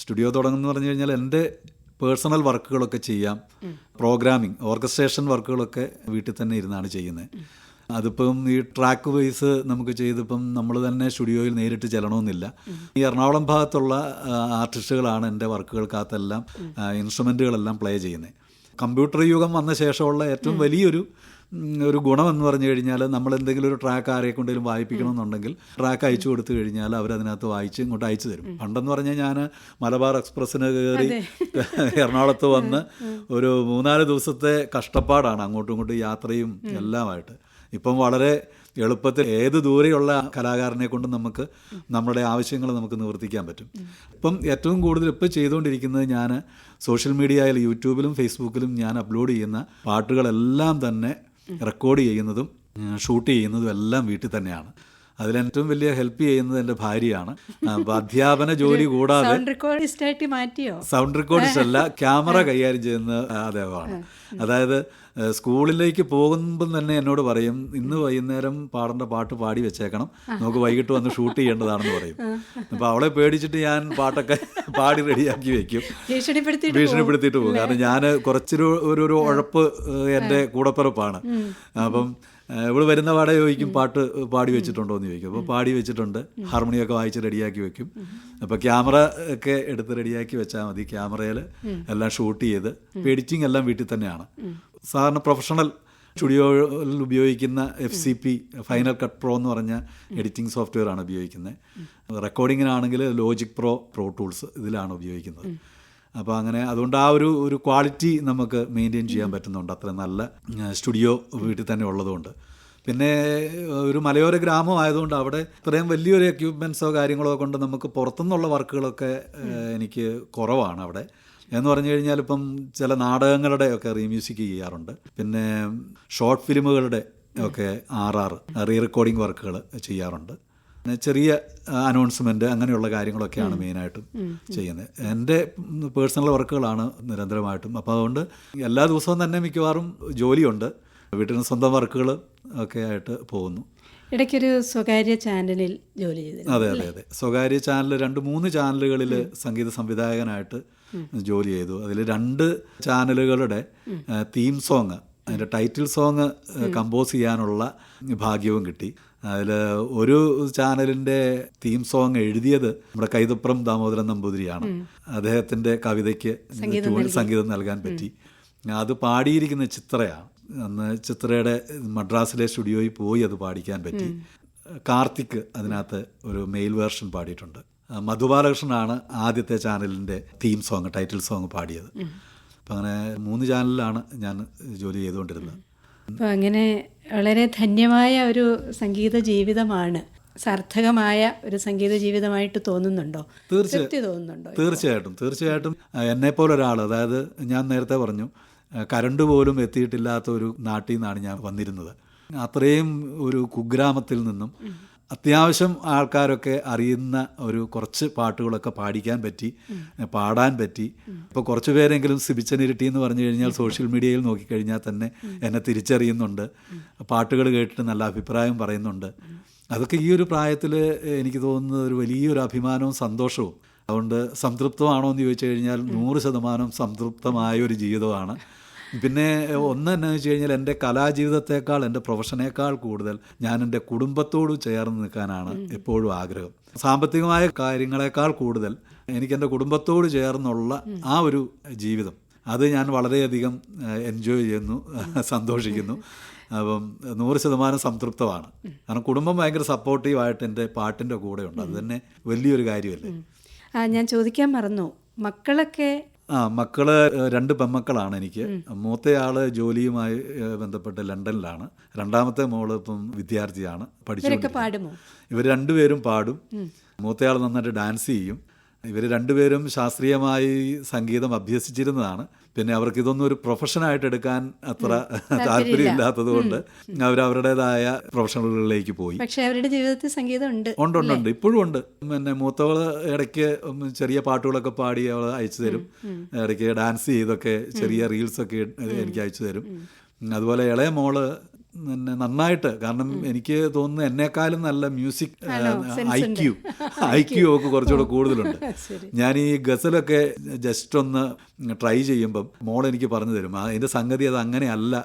സ്റ്റുഡിയോ തുടങ്ങുന്നു പറഞ്ഞു കഴിഞ്ഞാൽ എൻ്റെ പേഴ്സണൽ വർക്കുകളൊക്കെ ചെയ്യാം. പ്രോഗ്രാമിംഗ്, ഓർക്കസ്ട്രേഷൻ വർക്കുകളൊക്കെ വീട്ടിൽ തന്നെ ഇരുന്നാണ് ചെയ്യുന്നത്. അതിപ്പം ഈ ട്രാക്ക് വൈസ് നമുക്ക് ചെയ്തിപ്പം നമ്മൾ തന്നെ സ്റ്റുഡിയോയിൽ നേരിട്ട് ചെല്ലണമെന്നില്ല. ഈ എറണാകുളം ഭാഗത്തുള്ള ആർട്ടിസ്റ്റുകളാണ് എൻ്റെ വർക്കുകൾക്കകത്തെല്ലാം ഇൻസ്ട്രുമെൻറ്റുകളെല്ലാം പ്ലേ ചെയ്യുന്നത്. കമ്പ്യൂട്ടർ യുഗം വന്ന ശേഷമുള്ള ഏറ്റവും വലിയൊരു ഗുണമെന്ന് പറഞ്ഞു കഴിഞ്ഞാൽ, നമ്മൾ എന്തെങ്കിലും ഒരു ട്രാക്ക് ആരെ കൊണ്ടെങ്കിലും വായിപ്പിക്കണമെന്നുണ്ടെങ്കിൽ ട്രാക്ക് അയച്ചു കൊടുത്തു കഴിഞ്ഞാൽ അവരതിനകത്ത് വായിച്ച് ഇങ്ങോട്ട് അയച്ചു തരും. പണ്ടെന്ന് പറഞ്ഞാൽ ഞാൻ മലബാർ എക്സ്പ്രസ്സിന് കയറി എറണാകുളത്ത് വന്ന് ഒരു 3-4 ദിവസത്തെ കഷ്ടപ്പാടാണ്, അങ്ങോട്ടും ഇങ്ങോട്ടും യാത്രയും എല്ലാമായിട്ട്. ഇപ്പം വളരെ എളുപ്പത്തിൽ ഏത് ദൂരെയുള്ള കലാകാരനെ കൊണ്ട് നമുക്ക് നമ്മുടെ ആവശ്യങ്ങൾ നമുക്ക് നിവർത്തിക്കാൻ പറ്റും. ഇപ്പം ഏറ്റവും കൂടുതൽ ഇപ്പോൾ ചെയ്തുകൊണ്ടിരിക്കുന്നത്, ഞാൻ സോഷ്യൽ മീഡിയയിൽ യൂട്യൂബിലും ഫേസ്ബുക്കിലും ഞാൻ അപ്ലോഡ് ചെയ്യുന്ന പാട്ടുകളെല്ലാം തന്നെ റെക്കോർഡ് ചെയ്യുന്നതും ഷൂട്ട് ചെയ്യുന്നതും എല്ലാം വീട്ടിൽ തന്നെയാണ്. അതിലേറ്റവും വലിയ ഹെൽപ്പ് ചെയ്യുന്നത് എൻ്റെ ഭാര്യയാണ്. അപ്പോൾ അധ്യാപന ജോലി കൂടാതെ സൗണ്ട് റെക്കോർഡിസ്റ്റായിട്ട് മാറ്റിയോ? സൗണ്ട് റെക്കോർഡിസ്റ്റ് അല്ല, ക്യാമറ കൈകാര്യം ചെയ്യുന്ന അദ്ദേഹമാണ്. അതായത് സ്കൂളിലേക്ക് പോകുമ്പം തന്നെ എന്നോട് പറയും, ഇന്ന് വൈകുന്നേരം പാടേണ്ട പാട്ട് പാടി വെച്ചേക്കണം, നമുക്ക് വൈകിട്ട് വന്ന് ഷൂട്ട് ചെയ്യേണ്ടതാണെന്ന് പറയും. അപ്പോൾ അവളെ പേടിച്ചിട്ട് ഞാൻ പാട്ടൊക്കെ പാടി റെഡിയാക്കി വെക്കും, ഭീഷണിപ്പെടുത്തിയിട്ട് പോകും. കാരണം ഞാൻ കുറച്ചൊരു ഉഴപ്പ് എൻ്റെ കൂടപ്പിറപ്പാണ്. അപ്പം ഇവിടെ വരുന്ന പാടെ ചോദിക്കും, പാട്ട് പാടി വെച്ചിട്ടുണ്ടോ എന്ന് ചോദിക്കും. അപ്പോൾ പാടി വെച്ചിട്ടുണ്ട്, ഹാർമോണിയൊക്കെ വായിച്ച് റെഡിയാക്കി വെക്കും. അപ്പോൾ ക്യാമറ ഒക്കെ എടുത്ത് റെഡിയാക്കി വെച്ചാൽ മതി. ക്യാമറയിൽ എല്ലാം ഷൂട്ട് ചെയ്ത്, എഡിറ്റിംഗ് എല്ലാം വീട്ടിൽ തന്നെയാണ്. സാധാരണ പ്രൊഫഷണൽ സ്റ്റുഡിയോയിൽ ഉപയോഗിക്കുന്ന FCP ഫൈനൽ കട്ട് പ്രോ എന്ന് പറഞ്ഞ എഡിറ്റിംഗ് സോഫ്റ്റ്വെയർ ആണ് ഉപയോഗിക്കുന്നത്. റെക്കോർഡിങ്ങിനാണെങ്കിൽ ലോജിക് പ്രോ ടൂൾസ് ഇതിലാണ് ഉപയോഗിക്കുന്നത്. അപ്പോൾ അങ്ങനെ അതുകൊണ്ട് ആ ഒരു ക്വാളിറ്റി നമുക്ക് മെയിൻറ്റെയിൻ ചെയ്യാൻ പറ്റുന്നുണ്ട്, അത്ര നല്ല സ്റ്റുഡിയോ വീട്ടിൽ തന്നെ ഉള്ളതുകൊണ്ട്. പിന്നെ ഒരു മലയോര ഗ്രാമം ആയതുകൊണ്ട് അവിടെ ഇത്രയും വലിയൊരു എക്യുപ്മെൻറ്റ്സോ കാര്യങ്ങളോ കൊണ്ട് നമുക്ക് പുറത്തുനിന്നുള്ള വർക്കുകളൊക്കെ എനിക്ക് കുറവാണ് അവിടെ. എന്ന് പറഞ്ഞു കഴിഞ്ഞാൽ ഇപ്പം ചില നാടകങ്ങളുടെ ഒക്കെ റീമ്യൂസിക് ചെയ്യാറുണ്ട്. പിന്നെ ഷോർട്ട് ഫിലിമുകളുടെ ഒക്കെ റീ റെക്കോർഡിംഗ് വർക്കുകൾ ചെയ്യാറുണ്ട്. പിന്നെ ചെറിയ അനൗൺസ്മെൻറ്റ് അങ്ങനെയുള്ള കാര്യങ്ങളൊക്കെയാണ് മെയിനായിട്ടും ചെയ്യുന്നത്. എൻ്റെ പേഴ്സണൽ വർക്കുകളാണ് നിരന്തരമായിട്ടും. അപ്പോൾ അതുകൊണ്ട് എല്ലാ ദിവസവും തന്നെ മിക്കവാറും ജോലിയുണ്ട്, വീട്ടിൽ നിന്ന് സ്വന്തം വർക്കുകൾ ഒക്കെ ആയിട്ട് പോകുന്നു. ഇടയ്ക്കൊരു സ്വകാര്യ ചാനലിൽ ജോലി ചെയ്തു. അതെ. സ്വകാര്യ ചാനൽ 2-3 ചാനലുകളിൽ സംഗീത സംവിധായകനായിട്ട് ജോലി ചെയ്തു. അതിൽ 2 ചാനലുകളുടെ തീം സോങ്, അതിൻ്റെ ടൈറ്റിൽ സോങ് കമ്പോസ് ചെയ്യാനുള്ള ഭാഗ്യവും കിട്ടി. അതിൽ ഒരു ചാനലിൻ്റെ തീം സോങ് എഴുതിയത് നമ്മുടെ കൈതപ്രം ദാമോദരൻ നമ്പൂതിരിയാണ്. അദ്ദേഹത്തിൻ്റെ കവിതയ്ക്ക് സംഗീതം നൽകാൻ പറ്റി. അത് പാടിയിരിക്കുന്ന ചിത്രയാണ്. അന്ന് ചിത്രയുടെ മദ്രാസിലെ സ്റ്റുഡിയോയിൽ പോയി അത് പാടിക്കാൻ പറ്റി. കാർത്തിക് അതിനകത്ത് ഒരു മെയിൽ വേർഷൻ പാടിയിട്ടുണ്ട്. മധുബാലകൃഷ്ണനാണ് ആദ്യത്തെ ചാനലിൻ്റെ തീം സോങ്, ടൈറ്റിൽ സോങ് പാടിയത്. അപ്പം അങ്ങനെ 3 ചാനലിലാണ് ഞാൻ ജോലി ചെയ്തുകൊണ്ടിരുന്നത്. അപ്പോൾ അങ്ങനെ വളരെ ധന്യമായ ഒരു സംഗീത ജീവിതമാണ്, സാർത്ഥകമായ ഒരു സംഗീത ജീവിതമായിട്ട് തോന്നുന്നുണ്ടോ? തീർച്ചയായിട്ടും എന്നെപ്പോലെ ഒരാൾ, അതായത് ഞാൻ നേരത്തെ പറഞ്ഞു കരണ്ട് പോലും എത്തിയിട്ടില്ലാത്ത ഒരു നാട്ടിൽ നിന്നാണ് ഞാൻ വന്നിരുന്നത്. അത്രയും ഒരു കുഗ്രാമത്തിൽ നിന്നും അത്യാവശ്യം ആൾക്കാരൊക്കെ അറിയുന്ന ഒരു കുറച്ച് പാട്ടുകളൊക്കെ പാടാൻ പറ്റി. ഇപ്പോൾ കുറച്ച് പേരെങ്കിലും സിബിച്ചനിരുട്ടി എന്ന് പറഞ്ഞു കഴിഞ്ഞാൽ സോഷ്യൽ മീഡിയയിൽ നോക്കിക്കഴിഞ്ഞാൽ തന്നെ എന്നെ തിരിച്ചറിയുന്നുണ്ട്, പാട്ടുകൾ കേട്ടിട്ട് നല്ല അഭിപ്രായം പറയുന്നുണ്ട്. അതൊക്കെ ഈ ഒരു പ്രായത്തിൽ എനിക്ക് തോന്നുന്നത് ഒരു വലിയൊരു അഭിമാനവും സന്തോഷവും. അതുകൊണ്ട് സംതൃപ്തമാണോ എന്ന് ചോദിച്ചു കഴിഞ്ഞാൽ 100% സംതൃപ്തമായ ഒരു ജീവിതമാണ്. പിന്നെ ഒന്നെന്നു വെച്ച് കഴിഞ്ഞാൽ എൻ്റെ കലാജീവിതത്തെക്കാൾ, എൻ്റെ പ്രൊഫഷനേക്കാൾ കൂടുതൽ ഞാൻ എൻ്റെ കുടുംബത്തോട് ചേർന്ന് നിൽക്കാനാണ് എപ്പോഴും ആഗ്രഹം. സാമ്പത്തികമായ കാര്യങ്ങളെക്കാൾ കൂടുതൽ എനിക്കെൻ്റെ കുടുംബത്തോട് ചേർന്നുള്ള ആ ഒരു ജീവിതം, അത് ഞാൻ വളരെയധികം എൻജോയ് ചെയ്യുന്നു, സന്തോഷിക്കുന്നു. അപ്പം 100% സംതൃപ്തമാണ്. കാരണം കുടുംബം ഭയങ്കര സപ്പോർട്ടീവായിട്ട് എൻ്റെ പാട്ടിൻ്റെ കൂടെയുണ്ട്. അത് തന്നെ വലിയൊരു കാര്യമല്ലേ. ഞാൻ ചോദിക്കാൻ മറന്നു, മക്കളൊക്കെ? മക്കള് 2 പെൺമക്കളാണ് എനിക്ക്. മൂത്തയാള് ജോലിയുമായി ബന്ധപ്പെട്ട് ലണ്ടനിലാണ്. രണ്ടാമത്തെ മോള് ഇപ്പം വിദ്യാർത്ഥിയാണ്, പഠിച്ചു. ഇവർ 2 പേരും പാടും. മൂത്തയാൾ നന്നായിട്ട് ഡാൻസ് ചെയ്യും. ഇവർ 2 പേരും ശാസ്ത്രീയമായി സംഗീതം അഭ്യസിച്ചിരുന്നതാണ്. പിന്നെ അവർക്ക് ഇതൊന്നും ഒരു പ്രൊഫഷനായിട്ട് എടുക്കാൻ അത്ര താല്പര്യമില്ലാത്തത് കൊണ്ട് അവരവരുടേതായ പ്രൊഫഷണലുകളിലേക്ക് പോയി. പക്ഷെ അവരുടെ ജീവിതത്തിൽ സംഗീതം ഉണ്ട്, ഇപ്പോഴും ഉണ്ട്. പിന്നെ മൂത്തവള് ഇടയ്ക്ക് ചെറിയ പാട്ടുകളൊക്കെ പാടി അവൾ അയച്ചു തരും. ഇടയ്ക്ക് ഡാൻസ് ചെയ്തൊക്കെ ചെറിയ റീൽസൊക്കെ എനിക്ക് അയച്ചു തരും. അതുപോലെ ഇളയ മോള് നന്നായിട്ട്, കാരണം എനിക്ക് തോന്നുന്നു എന്നെക്കാളും നല്ല മ്യൂസിക് ഐക്യു ഒക്കെ കുറച്ചുകൂടെ കൂടുതലുണ്ട്. ഞാൻ ഈ ഗസലൊക്കെ ജസ്റ്റ് ഒന്ന് ട്രൈ ചെയ്യുമ്പം മോൾ എനിക്ക് പറഞ്ഞു തരും, അതിൻ്റെ സംഗതി അത് അങ്ങനെയല്ല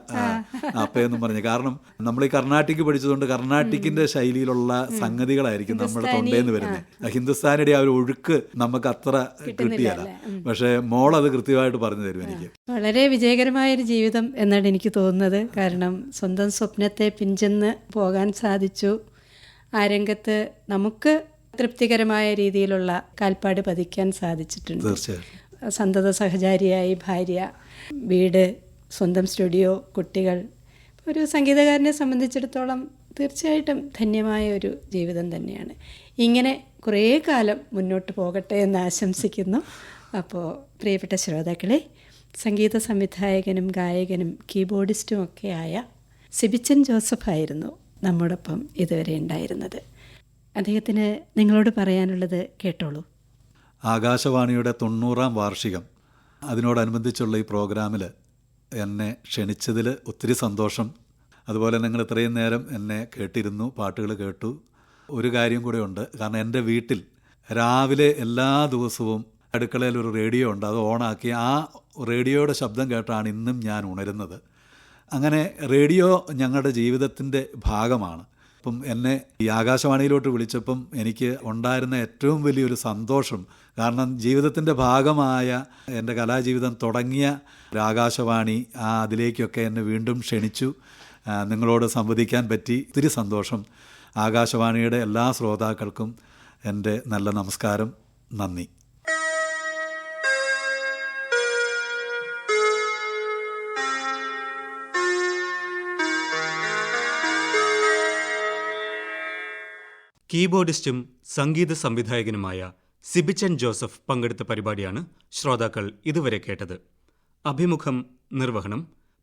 അപ്പയെന്നും പറഞ്ഞു. കാരണം നമ്മൾ ഈ കർണാട്ടിക് പഠിച്ചതുകൊണ്ട് കർണാട്ടിക്കിന്റെ ശൈലിയിലുള്ള സംഗതികളായിരിക്കും നമ്മുടെ തൊണ്ടേന്ന് വരുന്നത്. ഹിന്ദുസ്ഥാനിയുടെ ആ ഒരു ഒഴുക്ക് നമുക്ക് അത്ര കിട്ടിയല്ല. പക്ഷേ മോൾ അത് കൃത്യമായിട്ട് പറഞ്ഞു തരും എനിക്ക്. വളരെ വിജയകരമായൊരു ജീവിതം എന്നാണ് എനിക്ക് തോന്നുന്നത്. കാരണം സ്വന്തം സ്വപ്നത്തെ പിഞ്ചെന്ന് പോകാൻ സാധിച്ചു. ആ രംഗത്ത് നമുക്ക് തൃപ്തികരമായ രീതിയിലുള്ള കാൽപ്പാട് പതിക്കാൻ സാധിച്ചിട്ടുണ്ട്. സന്തത സഹചാരിയായി ഭാര്യ, വീട്, സ്വന്തം സ്റ്റുഡിയോ, കുട്ടികൾ. ഒരു സംഗീതകാരനെ സംബന്ധിച്ചിടത്തോളം തീർച്ചയായിട്ടും ധന്യമായ ഒരു ജീവിതം തന്നെയാണ്. ഇങ്ങനെ കുറേ കാലം മുന്നോട്ട് പോകട്ടെ എന്ന് ആശംസിക്കുന്നു. അപ്പോൾ പ്രിയപ്പെട്ട ശ്രോതാക്കളെ, സംഗീത സംവിധായകനും ഗായകനും കീബോർഡിസ്റ്റും ഒക്കെയായ സിബിച്ചൻ ജോസഫായിരുന്നു നമ്മോടൊപ്പം ഇതുവരെ ഉണ്ടായിരുന്നത്. അദ്ദേഹത്തിന് നിങ്ങളോട് പറയാനുള്ളത് കേട്ടോളൂ. ആകാശവാണിയുടെ 90-ാം വാർഷികം, അതിനോടനുബന്ധിച്ചുള്ള ഈ പ്രോഗ്രാമിൽ എന്നെ ക്ഷണിച്ചതിൽ ഒത്തിരി സന്തോഷം. അതുപോലെ നിങ്ങൾ ഇത്രയും നേരം എന്നെ കേട്ടിരുന്നു, പാട്ടുകൾ കേട്ടു. ഒരു കാര്യം കൂടെ ഉണ്ട്, കാരണം എൻ്റെ വീട്ടിൽ രാവിലെ എല്ലാ ദിവസവും അടുക്കളയിൽ ഒരു റേഡിയോ ഉണ്ട്. അത് ഓണാക്കി ആ റേഡിയോയുടെ ശബ്ദം കേട്ടാണ് ഇന്നും ഞാൻ ഉണരുന്നത്. അങ്ങനെ റേഡിയോ ഞങ്ങളുടെ ജീവിതത്തിൻ്റെ ഭാഗമാണ്. അപ്പം എന്നെ ഈ ആകാശവാണിയിലോട്ട് വിളിച്ചപ്പം എനിക്ക് ഉണ്ടായിരുന്ന ഏറ്റവും വലിയൊരു സന്തോഷം, കാരണം ജീവിതത്തിൻ്റെ ഭാഗമായ എൻ്റെ കലാജീവിതം തുടങ്ങിയ ആകാശവാണി അതിലേക്കൊക്കെ എന്നെ വീണ്ടും ക്ഷണിച്ചു. നിങ്ങളോട് സംവദിക്കാൻ പറ്റി, ഒത്തിരി സന്തോഷം. ആകാശവാണിയുടെ എല്ലാ ശ്രോതാക്കൾക്കും എൻ്റെ നല്ല നമസ്കാരം, നന്ദി. കീബോർഡിസ്റ്റും സംഗീത സംവിധായകനുമായ സിബിച്ചൻ ജോസഫ് പങ്കെടുത്ത പരിപാടിയാണ് ശ്രോതാക്കൾ ഇതുവരെ കേട്ടത്. അഭിമുഖം, നിർവഹണം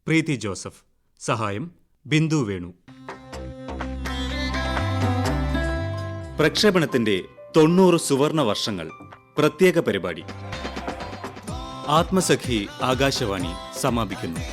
പ്രീതി ജോസഫ്, സഹായം ബിന്ദു വേണു. പ്രക്ഷേപണത്തിന്റെ 90 സുവർണ വർഷങ്ങൾ പ്രത്യേക പരിപാടി ആത്മസഖി ആകാശവാണി സമാപിക്കുന്നു.